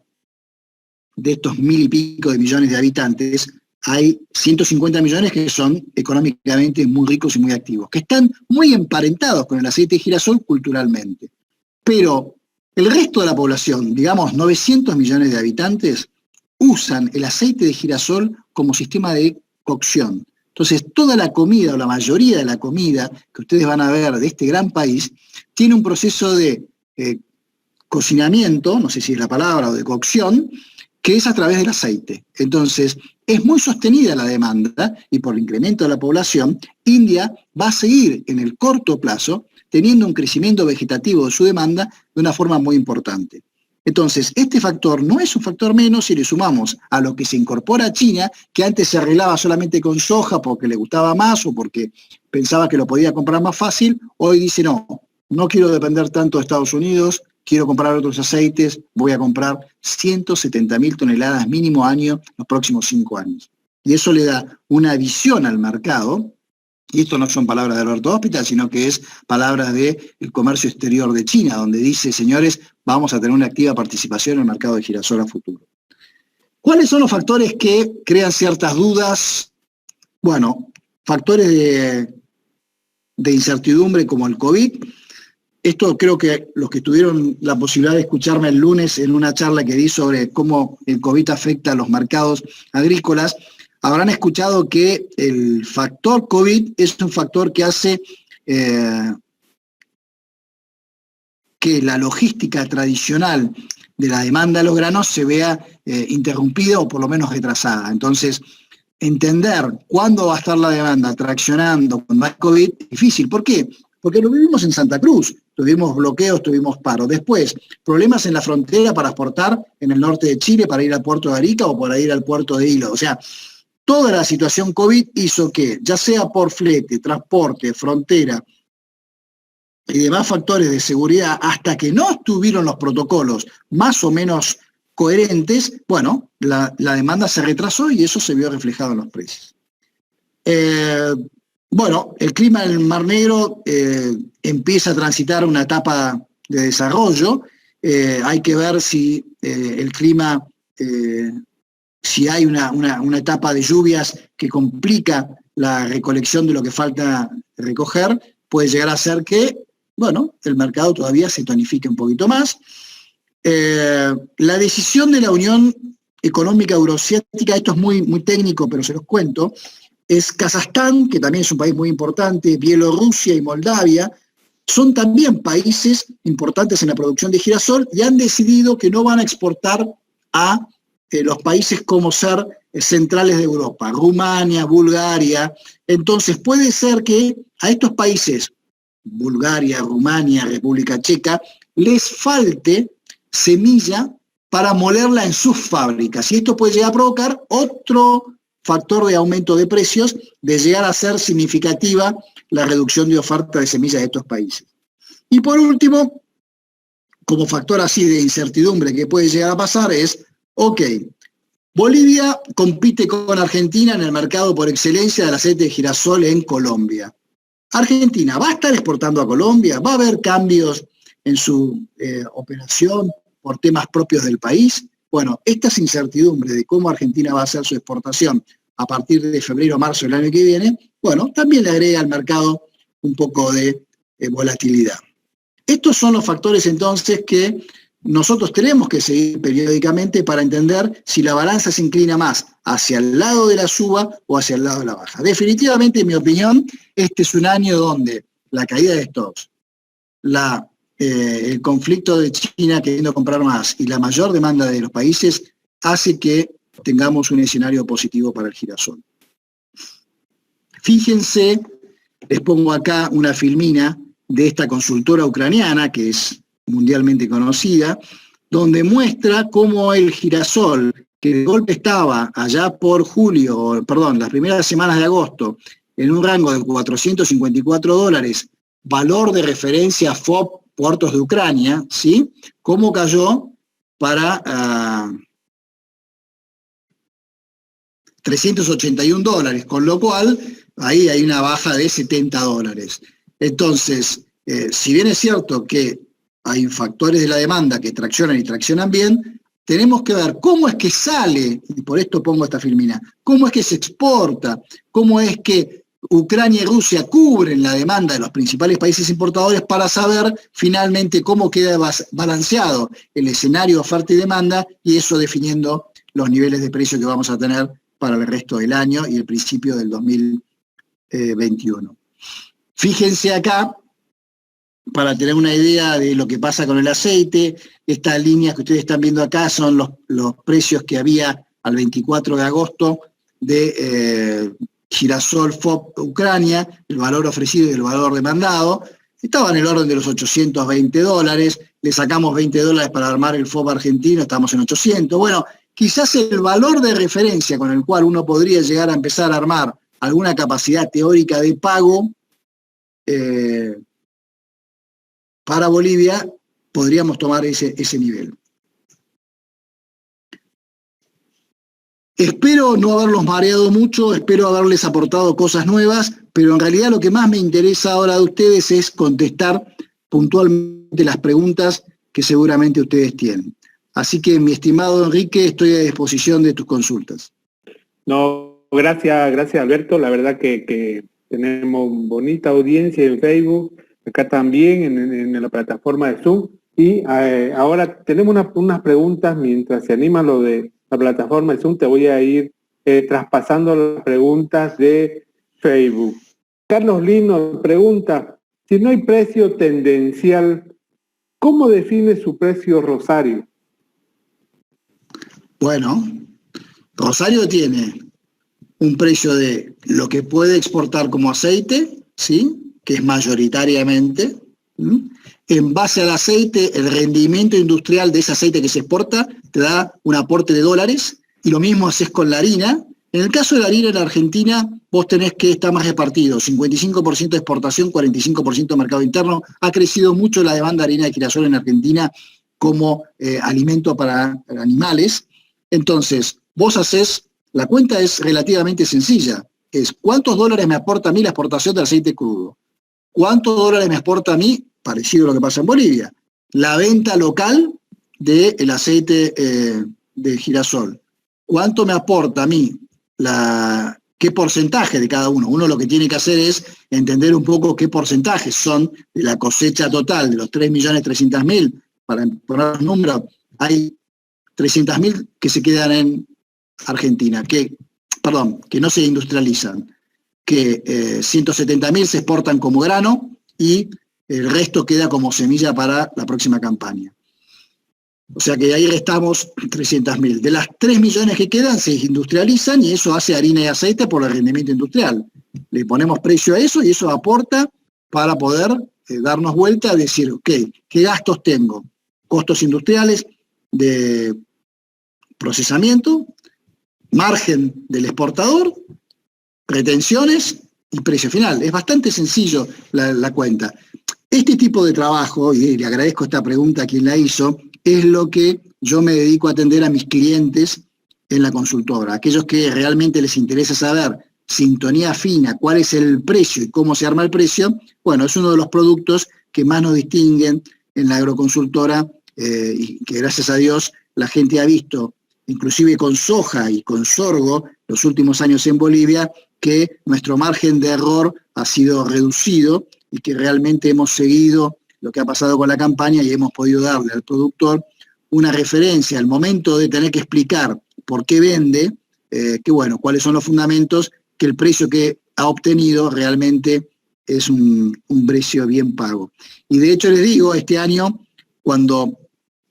de estos 1.000 y pico de millones de habitantes, hay 150 millones que son económicamente muy ricos y muy activos, que están muy emparentados con el aceite de girasol culturalmente. Pero el resto de la población, digamos 900 millones de habitantes, usan el aceite de girasol como sistema de cocción. Entonces, toda la comida, o la mayoría de la comida que ustedes van a ver de este gran país, tiene un proceso de cocinamiento, no sé si es la palabra, o de cocción, que es a través del aceite. Entonces, es muy sostenida la demanda y por el incremento de la población, India va a seguir en el corto plazo teniendo un crecimiento vegetativo de su demanda de una forma muy importante. Entonces, este factor no es un factor menos si le sumamos a lo que se incorpora a China, que antes se arreglaba solamente con soja porque le gustaba más o porque pensaba que lo podía comprar más fácil, hoy dice no quiero depender tanto de Estados Unidos, quiero comprar otros aceites, voy a comprar 170.000 toneladas mínimo año los próximos 5 años. Y eso le da una visión al mercado, y esto no son palabras de Alberto Hospital, sino que es palabras del comercio exterior de China, donde dice, señores, vamos a tener una activa participación en el mercado de girasol a futuro. ¿Cuáles son los factores que crean ciertas dudas? Bueno, factores de incertidumbre como el COVID. Esto creo que los que tuvieron la posibilidad de escucharme el lunes en una charla que di sobre cómo el COVID afecta a los mercados agrícolas, habrán escuchado que el factor COVID es un factor que hace que la logística tradicional de la demanda de los granos se vea interrumpida o por lo menos retrasada. Entonces, entender cuándo va a estar la demanda traccionando cuando hay COVID es difícil. ¿Por qué? Porque lo vivimos en Santa Cruz, tuvimos bloqueos, tuvimos paros. Después, problemas en la frontera para exportar en el norte de Chile para ir al puerto de Arica o para ir al puerto de Hilo. O sea, toda la situación COVID hizo que, ya sea por flete, transporte, frontera y demás factores de seguridad, hasta que no estuvieron los protocolos más o menos coherentes, bueno, la demanda se retrasó y eso se vio reflejado en los precios. Bueno, el clima en el Mar Negro empieza a transitar una etapa de desarrollo. Hay que ver si el clima, si hay una etapa de lluvias que complica la recolección de lo que falta recoger, puede llegar a ser que, bueno, el mercado todavía se tonifique un poquito más. La decisión de la Unión Económica Euroasiática, esto es muy técnico, pero se los cuento, es Kazajstán, que también es un país muy importante, Bielorrusia y Moldavia, son también países importantes en la producción de girasol y han decidido que no van a exportar a los países como ser centrales de Europa, Rumania, Bulgaria. Entonces puede ser que a estos países, Bulgaria, Rumania, República Checa, les falte semilla para molerla en sus fábricas. Y esto puede llegar a provocar otro factor de aumento de precios, de llegar a ser significativa la reducción de oferta de semillas de estos países. Y por último, como factor así de incertidumbre que puede llegar a pasar es, ok, Bolivia compite con Argentina en el mercado por excelencia del aceite de girasol en Colombia. Argentina va a estar exportando a Colombia, va a haber cambios en su operación por temas propios del país. Bueno, estas incertidumbres de cómo Argentina va a hacer su exportación a partir de febrero o marzo del año que viene, bueno, también le agrega al mercado un poco de volatilidad. Estos son los factores entonces que nosotros tenemos que seguir periódicamente para entender si la balanza se inclina más hacia el lado de la suba o hacia el lado de la baja. Definitivamente, en mi opinión, este es un año donde la caída de stocks, el conflicto de China queriendo comprar más y la mayor demanda de los países hace que tengamos un escenario positivo para el girasol. Fíjense, les pongo acá una filmina de esta consultora ucraniana que es mundialmente conocida, donde muestra cómo el girasol, que de golpe estaba allá por las primeras semanas de agosto, en un rango de $454, valor de referencia FOB puertos de Ucrania, ¿sí? Cómo cayó para $381, con lo cual ahí hay una baja de $70. Entonces, si bien es cierto que hay factores de la demanda que traccionan y traccionan bien, tenemos que ver cómo es que sale, y por esto pongo esta filmina, cómo es que se exporta, cómo es que Ucrania y Rusia cubren la demanda de los principales países importadores para saber finalmente cómo queda balanceado el escenario de oferta y demanda, y eso definiendo los niveles de precio que vamos a tener para el resto del año y el principio del 2021. Fíjense acá, para tener una idea de lo que pasa con el aceite, estas líneas que ustedes están viendo acá son los precios que había al 24 de agosto de girasol FOB Ucrania, el valor ofrecido y el valor demandado. Estaba en el orden de los $820, le sacamos $20 para armar el FOB argentino, estamos en 800. Bueno, quizás el valor de referencia con el cual uno podría llegar a empezar a armar alguna capacidad teórica de pago para Bolivia, podríamos tomar ese nivel. Espero no haberlos mareado mucho, espero haberles aportado cosas nuevas, pero en realidad lo que más me interesa ahora de ustedes es contestar puntualmente las preguntas que seguramente ustedes tienen. Así que, mi estimado Enrique, estoy a disposición de tus consultas. No, gracias Alberto, la verdad que tenemos bonita audiencia en Facebook, acá también en la plataforma de Zoom, y ahora tenemos unas preguntas. Mientras se anima lo de la plataforma de Zoom, te voy a ir traspasando las preguntas de Facebook. Carlos Lino pregunta, si no hay precio tendencial, ¿cómo define su precio Rosario? Bueno, Rosario tiene un precio de lo que puede exportar como aceite, ¿sí?, que es mayoritariamente. En base al aceite, el rendimiento industrial de ese aceite que se exporta te da un aporte de dólares, y lo mismo haces con la harina. En el caso de la harina en Argentina, vos tenés que estar más repartido, 55% de exportación, 45% de mercado interno. Ha crecido mucho la demanda de harina de girasol en Argentina como alimento para animales. Entonces, vos haces, la cuenta es relativamente sencilla, es ¿cuántos dólares me aporta a mí la exportación de aceite crudo? ¿Cuántos dólares me aporta a mí, parecido a lo que pasa en Bolivia, la venta local del aceite de girasol? ¿Cuánto me aporta a mí qué porcentaje de cada uno? Uno lo que tiene que hacer es entender un poco qué porcentajes son de la cosecha total de los 3.300.000. Para poner un número, hay 300.000 que se quedan en Argentina, que no se industrializan, que 170.000 se exportan como grano y el resto queda como semilla para la próxima campaña. O sea que ahí restamos 300.000. De las 3 millones que quedan se industrializan, y eso hace harina y aceite por el rendimiento industrial. Le ponemos precio a eso y eso aporta para poder darnos vuelta a decir, ok, ¿qué gastos tengo? Costos industriales de procesamiento, margen del exportador, retenciones y precio final. Es bastante sencillo la cuenta. Este tipo de trabajo, y le agradezco esta pregunta a quien la hizo, es lo que yo me dedico a atender a mis clientes en la consultora. Aquellos que realmente les interesa saber, sintonía fina, cuál es el precio y cómo se arma el precio, bueno, es uno de los productos que más nos distinguen en la agroconsultora, y que gracias a Dios la gente ha visto, inclusive con soja y con sorgo, los últimos años en Bolivia, que nuestro margen de error ha sido reducido y que realmente hemos seguido lo que ha pasado con la campaña y hemos podido darle al productor una referencia al momento de tener que explicar por qué vende, cuáles son los fundamentos, que el precio que ha obtenido realmente es un precio bien pago. Y de hecho les digo, este año, cuando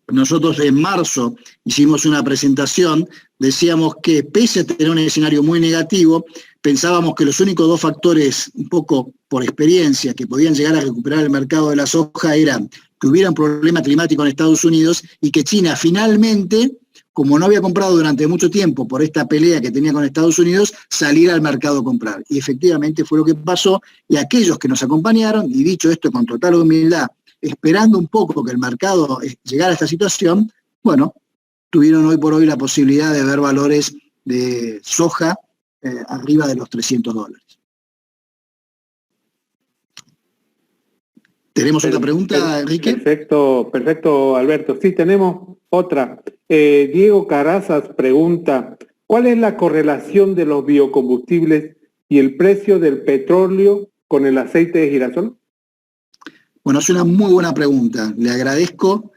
nosotros en marzo hicimos una presentación, decíamos que pese a tener un escenario muy negativo, pensábamos que los únicos dos factores, un poco por experiencia, que podían llegar a recuperar el mercado de la soja eran que hubiera un problema climático en Estados Unidos y que China finalmente, como no había comprado durante mucho tiempo por esta pelea que tenía con Estados Unidos, saliera al mercado a comprar. Y efectivamente fue lo que pasó, y aquellos que nos acompañaron, y dicho esto con total humildad, esperando un poco que el mercado llegara a esta situación, bueno, tuvieron hoy por hoy la posibilidad de ver valores de soja arriba de los $300. ¿Tenemos otra pregunta, Enrique? Perfecto, Alberto. Sí, tenemos otra. Diego Carazas pregunta, ¿cuál es la correlación de los biocombustibles y el precio del petróleo con el aceite de girasol? Bueno, es una muy buena pregunta, le agradezco.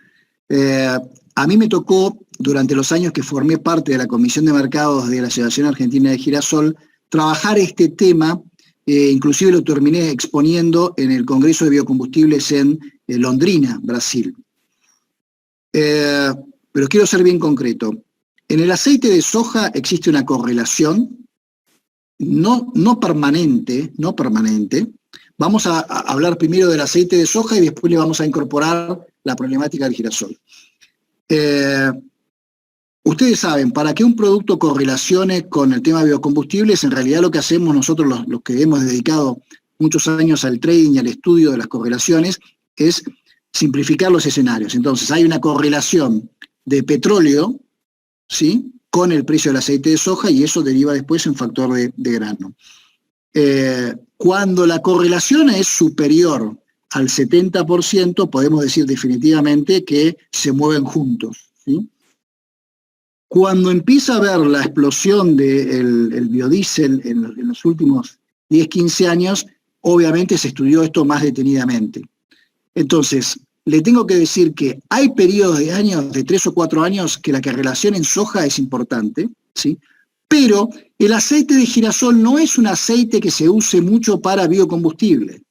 A mí me tocó, durante los años que formé parte de la Comisión de Mercados de la Asociación Argentina de Girasol, trabajar este tema, inclusive lo terminé exponiendo en el Congreso de Biocombustibles en Londrina, Brasil. Pero quiero ser bien concreto. En el aceite de soja existe una correlación no permanente. Vamos a hablar primero del aceite de soja y después le vamos a incorporar la problemática del girasol. Ustedes saben, para que un producto correlacione con el tema de biocombustibles, en realidad lo que hacemos nosotros, los que hemos dedicado muchos años al trading y al estudio de las correlaciones, es simplificar los escenarios. Entonces, hay una correlación de petróleo, ¿sí?, con el precio del aceite de soja, y eso deriva después en factor de grano. Cuando la correlación es superior al 70%, podemos decir definitivamente que se mueven juntos, ¿sí? Cuando empieza a haber la explosión del biodiesel en los últimos 10, 15 años, obviamente se estudió esto más detenidamente. Entonces, le tengo que decir que hay periodos de años, de 3 o 4 años, que la correlación en soja es importante, ¿sí? Pero el aceite de girasol no es un aceite que se use mucho para biocombustible.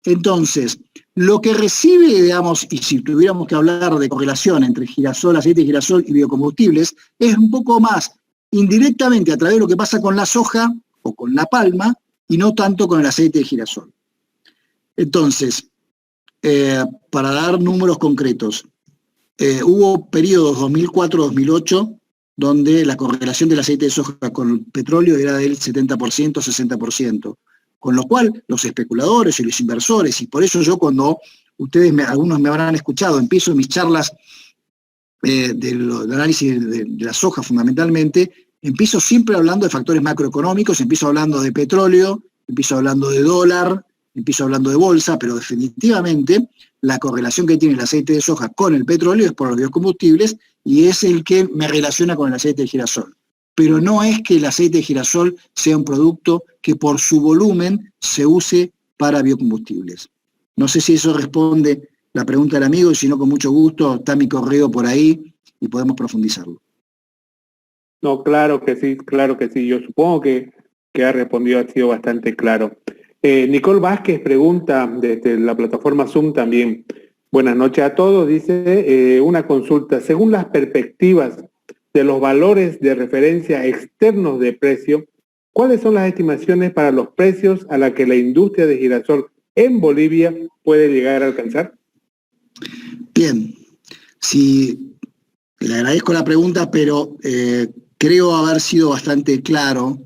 Entonces, lo que recibe, digamos, y si tuviéramos que hablar de correlación entre girasol, aceite de girasol y biocombustibles, es un poco más indirectamente a través de lo que pasa con la soja o con la palma y no tanto con el aceite de girasol. Entonces, para dar números concretos, hubo periodos 2004-2008 donde la correlación del aceite de soja con el petróleo era del 70%, 60%. Con lo cual, los especuladores y los inversores, y por eso yo cuando ustedes, algunos me habrán escuchado, empiezo mis charlas del análisis de la soja fundamentalmente, empiezo siempre hablando de factores macroeconómicos, empiezo hablando de petróleo, empiezo hablando de dólar, empiezo hablando de bolsa, pero definitivamente la correlación que tiene el aceite de soja con el petróleo es por los biocombustibles y es el que me relaciona con el aceite de girasol. Pero no es que el aceite de girasol sea un producto que por su volumen se use para biocombustibles. No sé si eso responde la pregunta del amigo, y si no, con mucho gusto, está mi correo por ahí y podemos profundizarlo. No, claro que sí. Yo supongo que ha respondido, ha sido bastante claro. Nicole Vázquez pregunta desde la plataforma Zoom también. Buenas noches a todos, dice una consulta. Según las perspectivas de los valores de referencia externos de precio, ¿cuáles son las estimaciones para los precios a la que la industria de girasol en Bolivia puede llegar a alcanzar? Bien, sí, le agradezco la pregunta, pero creo haber sido bastante claro.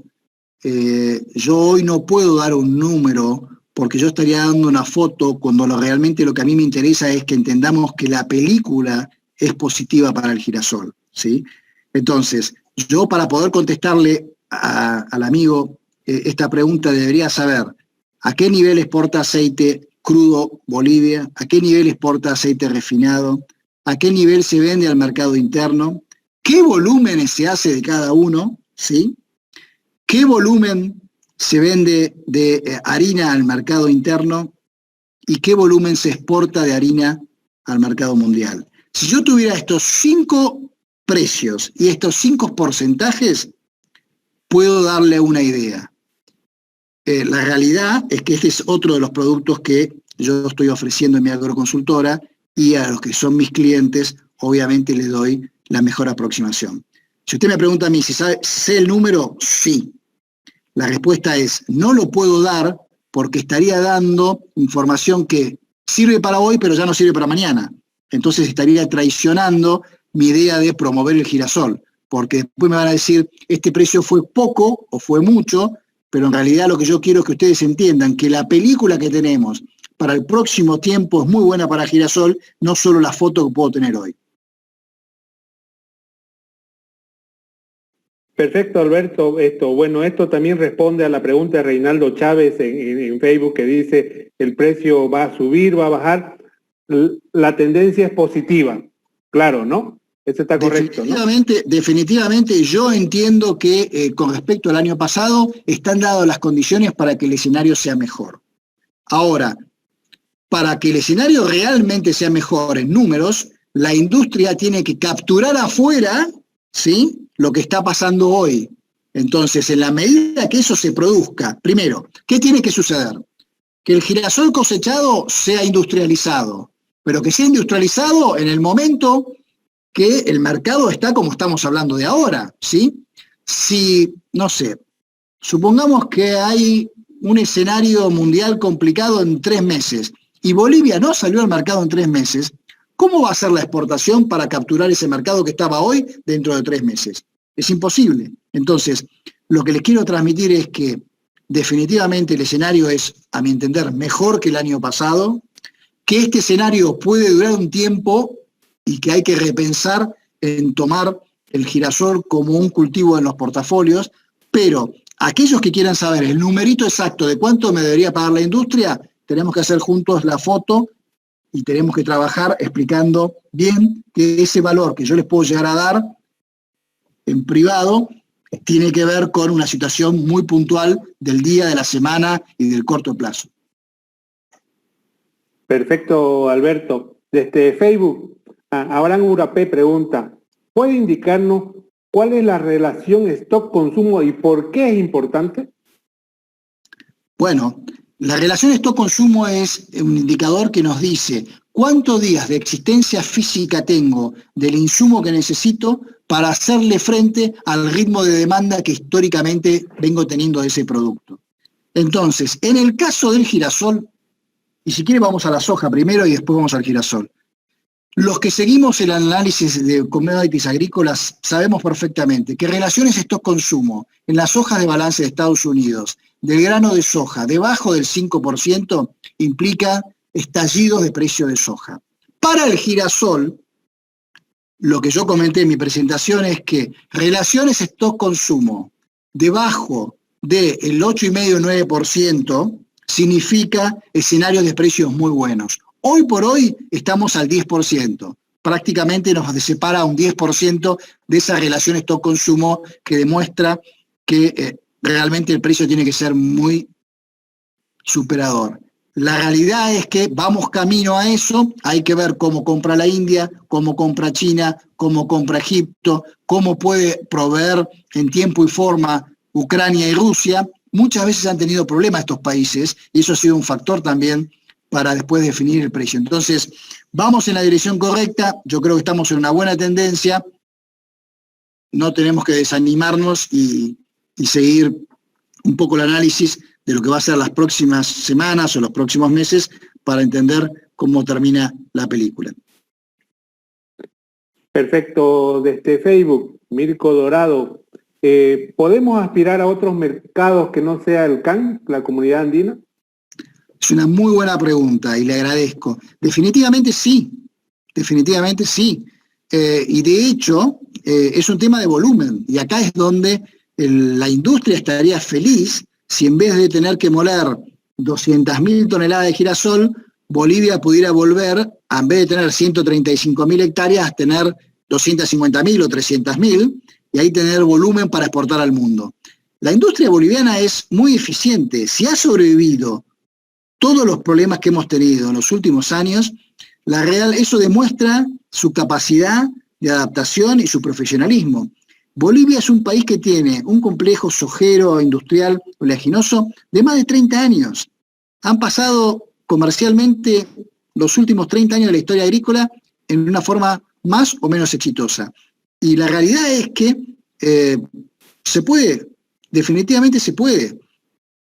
Yo hoy no puedo dar un número porque yo estaría dando una foto cuando realmente lo que a mí me interesa es que entendamos que la película es positiva para el girasol, ¿sí? Entonces, yo para poder contestarle al amigo esta pregunta debería saber a qué nivel exporta aceite crudo Bolivia, a qué nivel exporta aceite refinado, a qué nivel se vende al mercado interno, qué volúmenes se hace de cada uno, ¿sí? ¿Qué volumen se vende de harina al mercado interno y qué volumen se exporta de harina al mercado mundial? Si yo tuviera estos 5 precios y estos 5 porcentajes, puedo darle una idea. La realidad es que este es otro de los productos que yo estoy ofreciendo en mi agroconsultora y a los que son mis clientes, obviamente les doy la mejor aproximación. Si usted me pregunta a mí si sé el número, sí. La respuesta es, no lo puedo dar porque estaría dando información que sirve para hoy, pero ya no sirve para mañana. Entonces estaría traicionando mi idea de promover el girasol, porque después me van a decir, este precio fue poco o fue mucho, pero en realidad lo que yo quiero es que ustedes entiendan que la película que tenemos para el próximo tiempo es muy buena para girasol, no solo la foto que puedo tener hoy. Perfecto, Alberto. Esto también responde a la pregunta de Reinaldo Chávez en Facebook, que dice, ¿el precio va a subir, va a bajar? La tendencia es positiva, claro, ¿no? Eso está correcto, definitivamente yo entiendo que con respecto al año pasado están dadas las condiciones para que el escenario sea mejor. Ahora, para que el escenario realmente sea mejor en números, la industria tiene que capturar afuera, ¿sí?, lo que está pasando hoy. Entonces, en la medida que eso se produzca, primero, ¿qué tiene que suceder? Que el girasol cosechado sea industrializado, pero que sea industrializado en el momento que el mercado está como estamos hablando de ahora, ¿sí? Si, no sé, supongamos que hay un escenario mundial complicado en 3 meses y Bolivia no salió al mercado en 3 meses, ¿cómo va a ser la exportación para capturar ese mercado que estaba hoy dentro de 3 meses? Es imposible. Entonces, lo que les quiero transmitir es que definitivamente el escenario es, a mi entender, mejor que el año pasado, que este escenario puede durar un tiempo y que hay que repensar en tomar el girasol como un cultivo en los portafolios, pero aquellos que quieran saber el numerito exacto de cuánto me debería pagar la industria, tenemos que hacer juntos la foto y tenemos que trabajar explicando bien que ese valor que yo les puedo llegar a dar en privado tiene que ver con una situación muy puntual del día, de la semana y del corto plazo. Perfecto, Alberto. Desde Facebook, Abraham Urapé pregunta, ¿puede indicarnos cuál es la relación stock-consumo y por qué es importante? Bueno, la relación stock-consumo es un indicador que nos dice cuántos días de existencia física tengo del insumo que necesito para hacerle frente al ritmo de demanda que históricamente vengo teniendo de ese producto. Entonces, en el caso del girasol, y si quiere vamos a la soja primero y después vamos al girasol. Los que seguimos el análisis de commodities agrícolas sabemos perfectamente que relaciones stock-consumo en las hojas de balance de Estados Unidos del grano de soja debajo del 5% implica estallidos de precio de soja. Para el girasol, lo que yo comenté en mi presentación es que relaciones stock-consumo debajo del 8,5-9% significa escenarios de precios muy buenos. Hoy por hoy estamos al 10%. Prácticamente nos separa un 10% de esa relación stock-consumo que demuestra que realmente el precio tiene que ser muy superador. La realidad es que vamos camino a eso, hay que ver cómo compra la India, cómo compra China, cómo compra Egipto, cómo puede proveer en tiempo y forma Ucrania y Rusia. Muchas veces han tenido problemas estos países y eso ha sido un factor también para después definir el precio. Entonces, vamos en la dirección correcta, yo creo que estamos en una buena tendencia, no tenemos que desanimarnos y seguir un poco el análisis de lo que va a ser las próximas semanas o los próximos meses para entender cómo termina la película. Perfecto, desde Facebook, Mirko Dorado, ¿podemos aspirar a otros mercados que no sea el CAN, la Comunidad Andina? Es una muy buena pregunta y le agradezco. Definitivamente sí, definitivamente sí. Y de hecho, es un tema de volumen. Y acá es donde la industria estaría feliz si en vez de tener que moler 200.000 toneladas de girasol, Bolivia pudiera volver, en vez de tener 135.000 hectáreas, tener 250.000 o 300.000, y ahí tener volumen para exportar al mundo. La industria boliviana es muy eficiente. Si ha sobrevivido todos los problemas que hemos tenido en los últimos años, eso demuestra su capacidad de adaptación y su profesionalismo. Bolivia es un país que tiene un complejo sojero, industrial, oleaginoso de más de 30 años. Han pasado comercialmente los últimos 30 años de la historia agrícola en una forma más o menos exitosa. Y la realidad es que se puede, definitivamente se puede.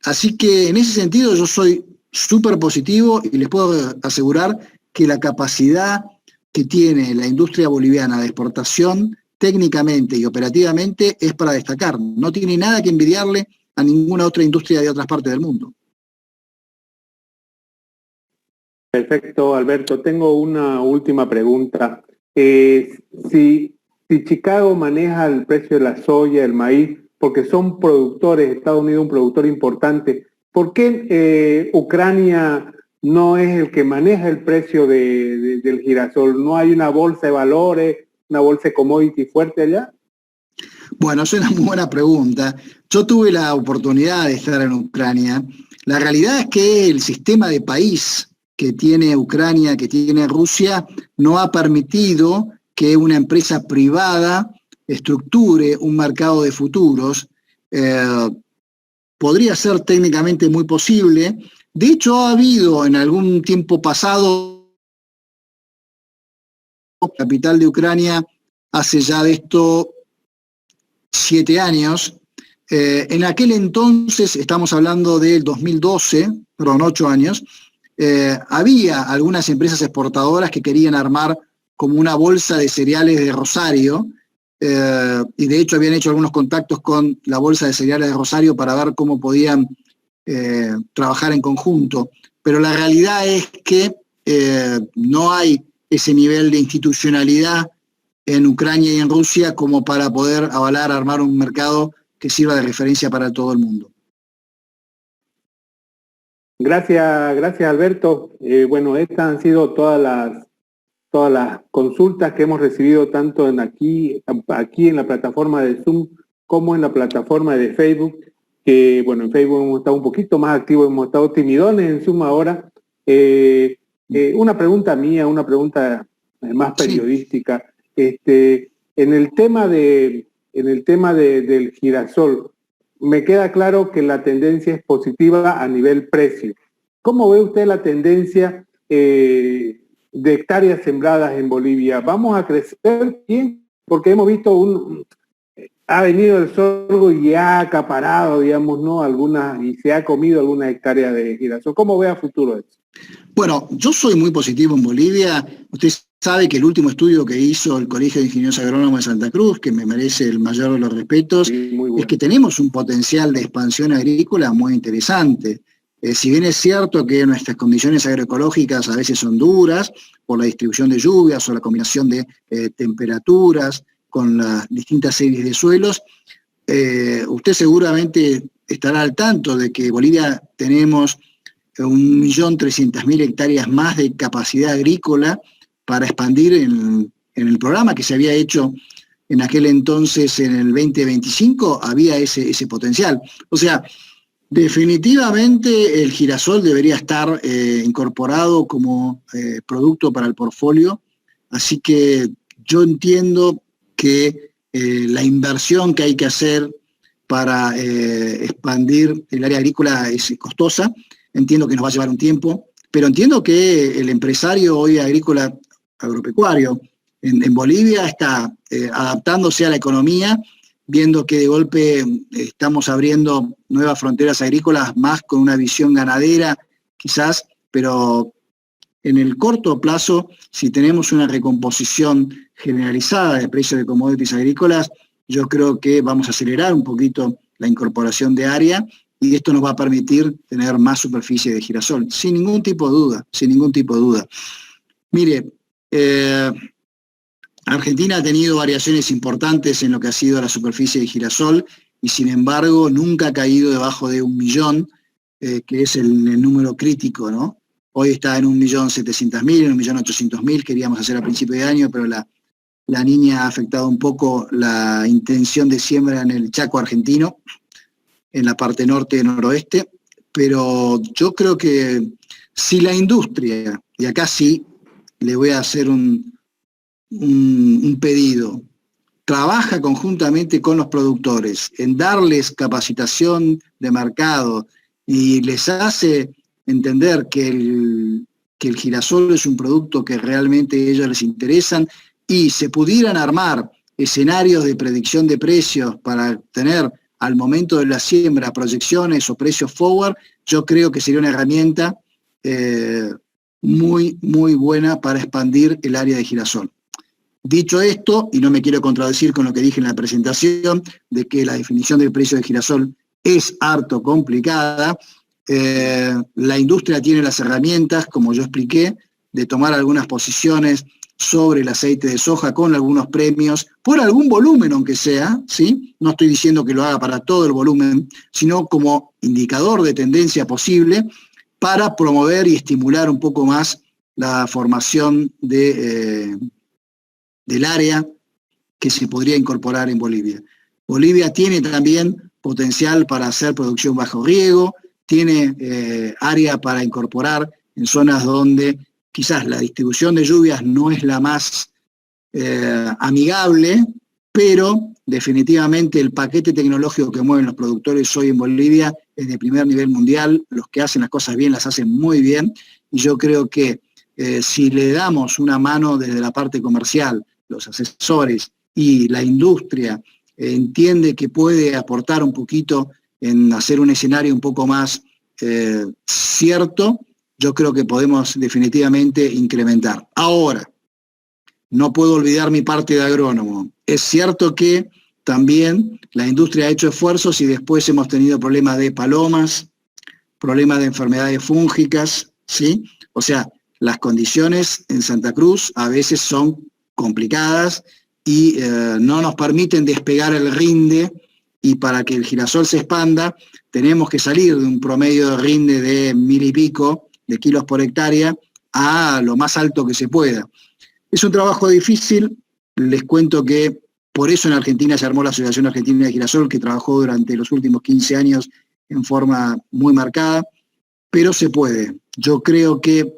Así que en ese sentido yo soy súper positivo y les puedo asegurar que la capacidad que tiene la industria boliviana de exportación técnicamente y operativamente es para destacar. No tiene nada que envidiarle a ninguna otra industria de otras partes del mundo. Perfecto, Alberto. Tengo una última pregunta. Si Chicago maneja el precio de la soya, el maíz, porque son productores, Estados Unidos un productor importante, ¿por qué Ucrania no es el que maneja el precio del girasol? ¿No hay una bolsa de valores? una bolsa de commodity fuerte allá? Bueno, es una muy buena pregunta. Yo tuve la oportunidad de estar en Ucrania. La realidad es que el sistema de país que tiene Ucrania, que tiene Rusia, no ha permitido que una empresa privada estructure un mercado de futuros. Podría ser técnicamente muy posible. De hecho, ha habido en algún tiempo pasado, capital de Ucrania, hace ya de esto 7 años. En aquel entonces, estamos hablando del 2012, perdón, 8 años, había algunas empresas exportadoras que querían armar como una bolsa de cereales de Rosario, y de hecho habían hecho algunos contactos con la bolsa de cereales de Rosario para ver cómo podían trabajar en conjunto. Pero la realidad es que no hay ese nivel de institucionalidad en Ucrania y en Rusia como para poder avalar, armar un mercado que sirva de referencia para todo el mundo. Gracias Alberto. Bueno, estas han sido todas las consultas que hemos recibido tanto aquí en la plataforma de Zoom como en la plataforma de Facebook, que bueno, en Facebook hemos estado un poquito más activos, hemos estado timidones en Zoom ahora. Una pregunta mía, una pregunta más periodística. En el tema del girasol, me queda claro que la tendencia es positiva a nivel precio. ¿Cómo ve usted la tendencia de hectáreas sembradas en Bolivia? ¿Vamos a crecer bien? Porque hemos visto ha venido el sorgo y ha acaparado, digamos, ¿no? Y se ha comido algunas hectáreas de girasol. ¿Cómo ve a futuro eso? Bueno, yo soy muy positivo en Bolivia. Usted sabe que el último estudio que hizo el Colegio de Ingenieros Agrónomos de Santa Cruz, que me merece el mayor de los respetos, sí, bueno, es que tenemos un potencial de expansión agrícola muy interesante. Si bien es cierto que nuestras condiciones agroecológicas a veces son duras por la distribución de lluvias o la combinación de temperaturas con las distintas series de suelos, usted seguramente estará al tanto de que en Bolivia tenemos 1.300.000 hectáreas más de capacidad agrícola para expandir en el programa que se había hecho en aquel entonces, en el 2025, había ese potencial. O sea, definitivamente el girasol debería estar incorporado como producto para el portfolio, así que yo entiendo que la inversión que hay que hacer para expandir el área agrícola es costosa. Entiendo que nos va a llevar un tiempo, pero entiendo que el empresario hoy agrícola agropecuario en Bolivia está adaptándose a la economía, viendo que de golpe estamos abriendo nuevas fronteras agrícolas, más con una visión ganadera quizás, pero en el corto plazo, si tenemos una recomposición generalizada de precios de commodities agrícolas, yo creo que vamos a acelerar un poquito la incorporación de área, y esto nos va a permitir tener más superficie de girasol, sin ningún tipo de duda, sin ningún tipo de duda. Mire, Argentina ha tenido variaciones importantes en lo que ha sido la superficie de girasol, y sin embargo nunca ha caído debajo de 1 millón, que es el número crítico, ¿no? Hoy está en 1.700.000, en 1.800.000, queríamos hacer a principio de año, pero la Niña ha afectado un poco la intención de siembra en el Chaco argentino, en la parte norte-noroeste, pero yo creo que si la industria, y acá sí le voy a hacer un pedido, trabaja conjuntamente con los productores en darles capacitación de mercado y les hace entender que el girasol es un producto que realmente a ellos les interesan, y se pudieran armar escenarios de predicción de precios para tener al momento de la siembra proyecciones o precios forward, yo creo que sería una herramienta muy, muy buena para expandir el área de girasol. Dicho esto, y no me quiero contradecir con lo que dije en la presentación, de que la definición del precio de girasol es harto complicada, la industria tiene las herramientas, como yo expliqué, de tomar algunas posiciones sobre el aceite de soja con algunos premios, por algún volumen aunque sea, ¿sí? No estoy diciendo que lo haga para todo el volumen, sino como indicador de tendencia posible para promover y estimular un poco más la formación del área que se podría incorporar en Bolivia. Bolivia tiene también potencial para hacer producción bajo riego, tiene área para incorporar en zonas donde quizás la distribución de lluvias no es la más amigable, pero definitivamente el paquete tecnológico que mueven los productores hoy en Bolivia es de primer nivel mundial. Los que hacen las cosas bien las hacen muy bien, y yo creo que si le damos una mano desde la parte comercial, los asesores y la industria entiende que puede aportar un poquito en hacer un escenario un poco más cierto, yo creo que podemos definitivamente incrementar. Ahora, no puedo olvidar mi parte de agrónomo. Es cierto que también la industria ha hecho esfuerzos y después hemos tenido problemas de palomas, problemas de enfermedades fúngicas, ¿sí? O sea, las condiciones en Santa Cruz a veces son complicadas y no nos permiten despegar el rinde, y para que el girasol se expanda tenemos que salir de un promedio de rinde de 1000 y pico de kilos por hectárea a lo más alto que se pueda. Es un trabajo difícil, les cuento que por eso en Argentina se armó la Asociación Argentina de Girasol, que trabajó durante los últimos 15 años en forma muy marcada, pero se puede. Yo creo que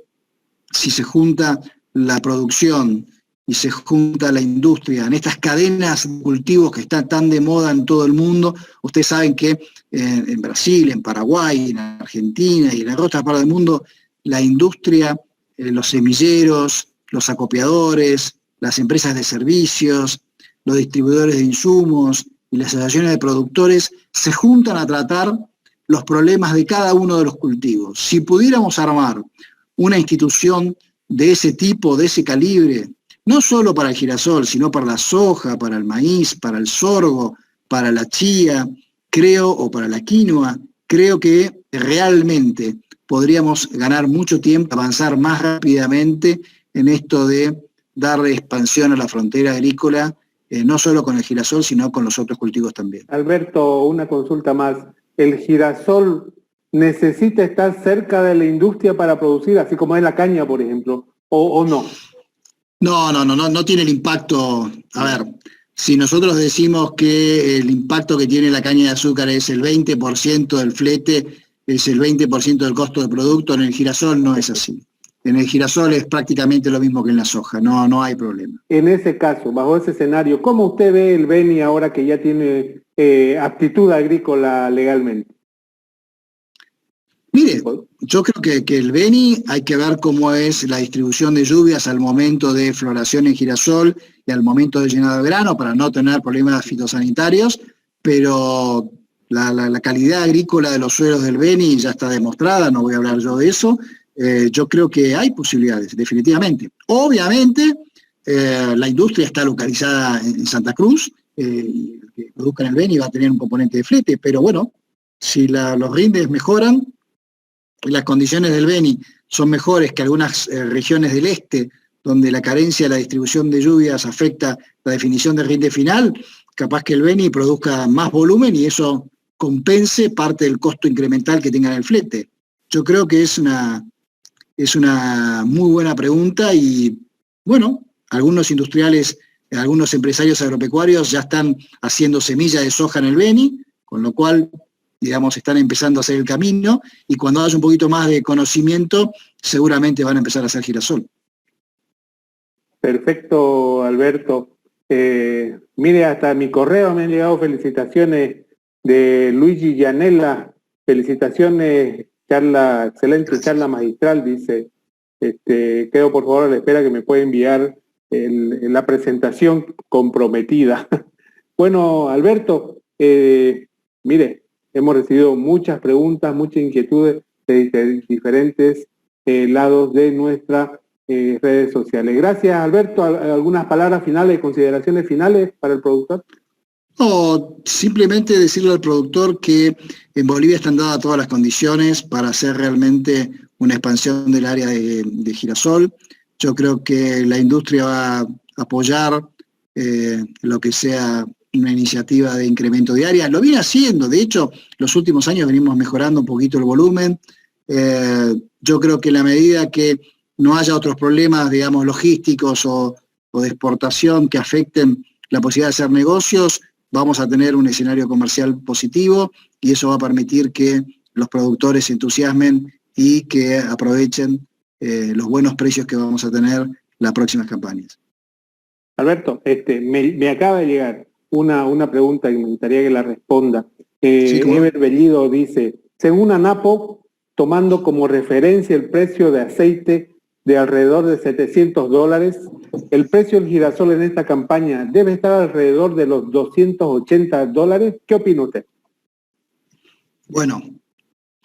si se junta la producción y se junta la industria en estas cadenas de cultivos que están tan de moda en todo el mundo, ustedes saben que en Brasil, en Paraguay, en Argentina y en otras partes del mundo, la industria, los semilleros, los acopiadores, las empresas de servicios, los distribuidores de insumos y las asociaciones de productores se juntan a tratar los problemas de cada uno de los cultivos. Si pudiéramos armar una institución de ese tipo, de ese calibre, no solo para el girasol, sino para la soja, para el maíz, para el sorgo, para la chía, o para la quinoa, creo que realmente podríamos ganar mucho tiempo, avanzar más rápidamente en esto de darle expansión a la frontera agrícola, no solo con el girasol, sino con los otros cultivos también. Alberto, una consulta más. ¿El girasol necesita estar cerca de la industria para producir, así como es la caña, por ejemplo, o no? No tiene el impacto. A ver, si nosotros decimos que el impacto que tiene la caña de azúcar es el 20% del flete, es el 20% del costo de producto, en el girasol no es así. En el girasol es prácticamente lo mismo que en la soja, no hay problema. En ese caso, bajo ese escenario, ¿cómo usted ve el Beni ahora que ya tiene aptitud agrícola legalmente? Mire, yo creo que el Beni hay que ver cómo es la distribución de lluvias al momento de floración en girasol y al momento de llenado de grano para no tener problemas fitosanitarios, pero la calidad agrícola de los suelos del Beni ya está demostrada, no voy a hablar yo de eso. Yo creo que hay posibilidades, definitivamente. Obviamente, la industria está localizada en Santa Cruz, y el que produzca en el Beni va a tener un componente de flete, pero bueno, si los rindes mejoran, las condiciones del Beni son mejores que algunas regiones del este, donde la carencia de la distribución de lluvias afecta la definición del rinde final, capaz que el Beni produzca más volumen y eso compense parte del costo incremental que tenga en el flete. Yo creo que es una muy buena pregunta y, bueno, algunos industriales, algunos empresarios agropecuarios ya están haciendo semilla de soja en el Beni, con lo cual, digamos, están empezando a hacer el camino, y cuando haya un poquito más de conocimiento, seguramente van a empezar a hacer girasol. Perfecto, Alberto. Mire, hasta mi correo me han llegado felicitaciones de Luigi Llanella. Felicitaciones, excelente charla magistral, dice. Quedo por favor a la espera que me pueda enviar la presentación comprometida. Bueno, Alberto, mire, hemos recibido muchas preguntas, muchas inquietudes de diferentes lados de nuestras redes sociales. Gracias, Alberto. ¿Algunas palabras finales, consideraciones finales para el productor? No, simplemente decirle al productor que en Bolivia están dadas todas las condiciones para hacer realmente una expansión del área de girasol. Yo creo que la industria va a apoyar lo que sea una iniciativa de incremento de área. Lo viene haciendo, de hecho, los últimos años venimos mejorando un poquito el volumen. Yo creo que en la medida que no haya otros problemas, digamos, logísticos o de exportación que afecten la posibilidad de hacer negocios, vamos a tener un escenario comercial positivo y eso va a permitir que los productores se entusiasmen y que aprovechen los buenos precios que vamos a tener las próximas campañas. Alberto, me acaba de llegar una pregunta y me gustaría que la responda. Sí, Ever Bellido dice, según ANAPO, tomando como referencia el precio de aceite de alrededor de $700, el precio del girasol en esta campaña debe estar alrededor de los $280. ¿Qué opina usted? Bueno,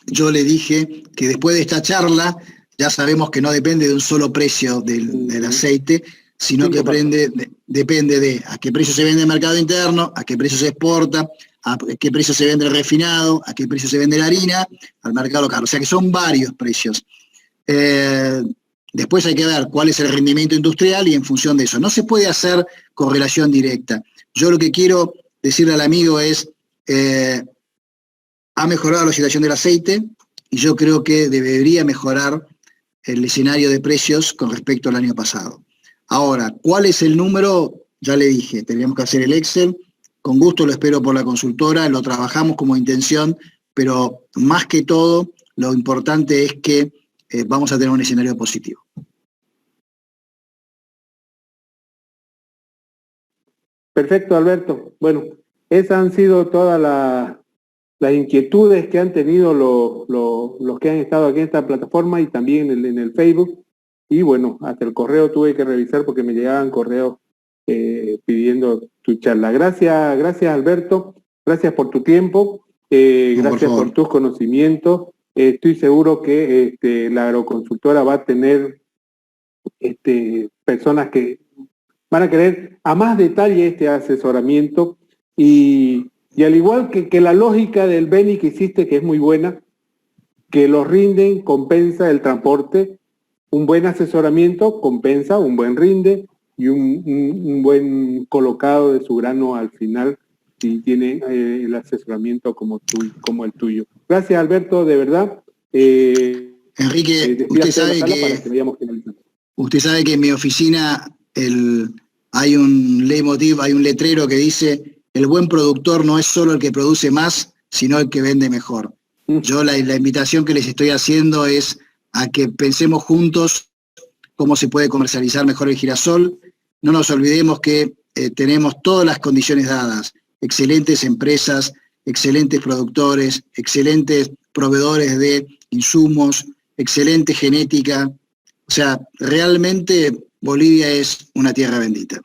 yo le dije que después de esta charla ya sabemos que no depende de un solo precio del aceite, sino que depende de a qué precio se vende en el mercado interno, a qué precio se exporta, a qué precio se vende el refinado, a qué precio se vende la harina, al mercado local. O sea que son varios precios. Después hay que ver cuál es el rendimiento industrial y en función de eso. No se puede hacer correlación directa. Yo lo que quiero decirle al amigo es, ha mejorado la situación del aceite y yo creo que debería mejorar el escenario de precios con respecto al año pasado. Ahora, ¿cuál es el número? Ya le dije, tendríamos que hacer el Excel. Con gusto lo espero por la consultora, lo trabajamos como intención, pero más que todo, lo importante es que vamos a tener un escenario positivo. Perfecto, Alberto. Bueno, esas han sido todas las inquietudes que han tenido los que han estado aquí en esta plataforma y también en el Facebook. Y bueno, hasta el correo tuve que revisar porque me llegaban correos pidiendo tu charla. Gracias Alberto, gracias por tu tiempo, gracias por tus conocimientos. Estoy seguro que la agroconsultora va a tener personas que van a querer a más detalle este asesoramiento y al igual que la lógica del Beni que hiciste, que es muy buena, que los rinden, compensa el transporte, un buen asesoramiento compensa un buen rinde y un buen colocado de su grano al final si tiene el asesoramiento como el tuyo. Gracias Alberto, de verdad. Enrique, usted sabe que en mi oficina hay un leitmotiv, hay un letrero que dice: el buen productor no es solo el que produce más, sino el que vende mejor. Yo la invitación que les estoy haciendo es a que pensemos juntos cómo se puede comercializar mejor el girasol. No nos olvidemos que tenemos todas las condiciones dadas: excelentes empresas, excelentes productores, excelentes proveedores de insumos, excelente genética. O sea, realmente Bolivia es una tierra bendita.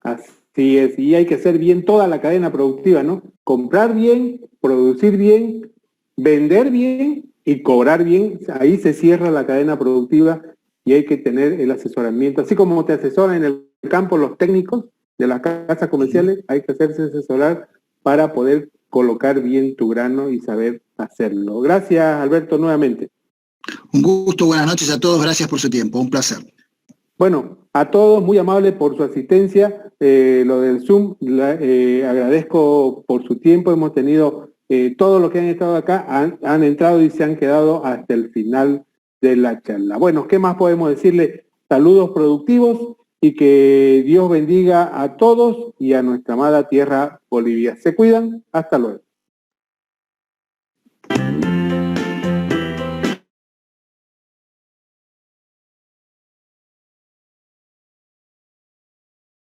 Así es, y hay que hacer bien toda la cadena productiva, ¿no? Comprar bien, producir bien, vender bien y cobrar bien. Ahí se cierra la cadena productiva y hay que tener el asesoramiento. Así como te asesoran en el campo los técnicos de las casas comerciales, hay que hacerse asesorar para poder colocar bien tu grano y saber hacerlo. Gracias, Alberto, nuevamente. Un gusto, buenas noches a todos, gracias por su tiempo, un placer. Bueno, a todos, muy amable por su asistencia, lo del Zoom, agradezco por su tiempo, hemos tenido todos los que han estado acá, han entrado y se han quedado hasta el final de la charla. Bueno, ¿qué más podemos decirle? Saludos productivos y que Dios bendiga a todos y a nuestra amada tierra Bolivia. Se cuidan, hasta luego.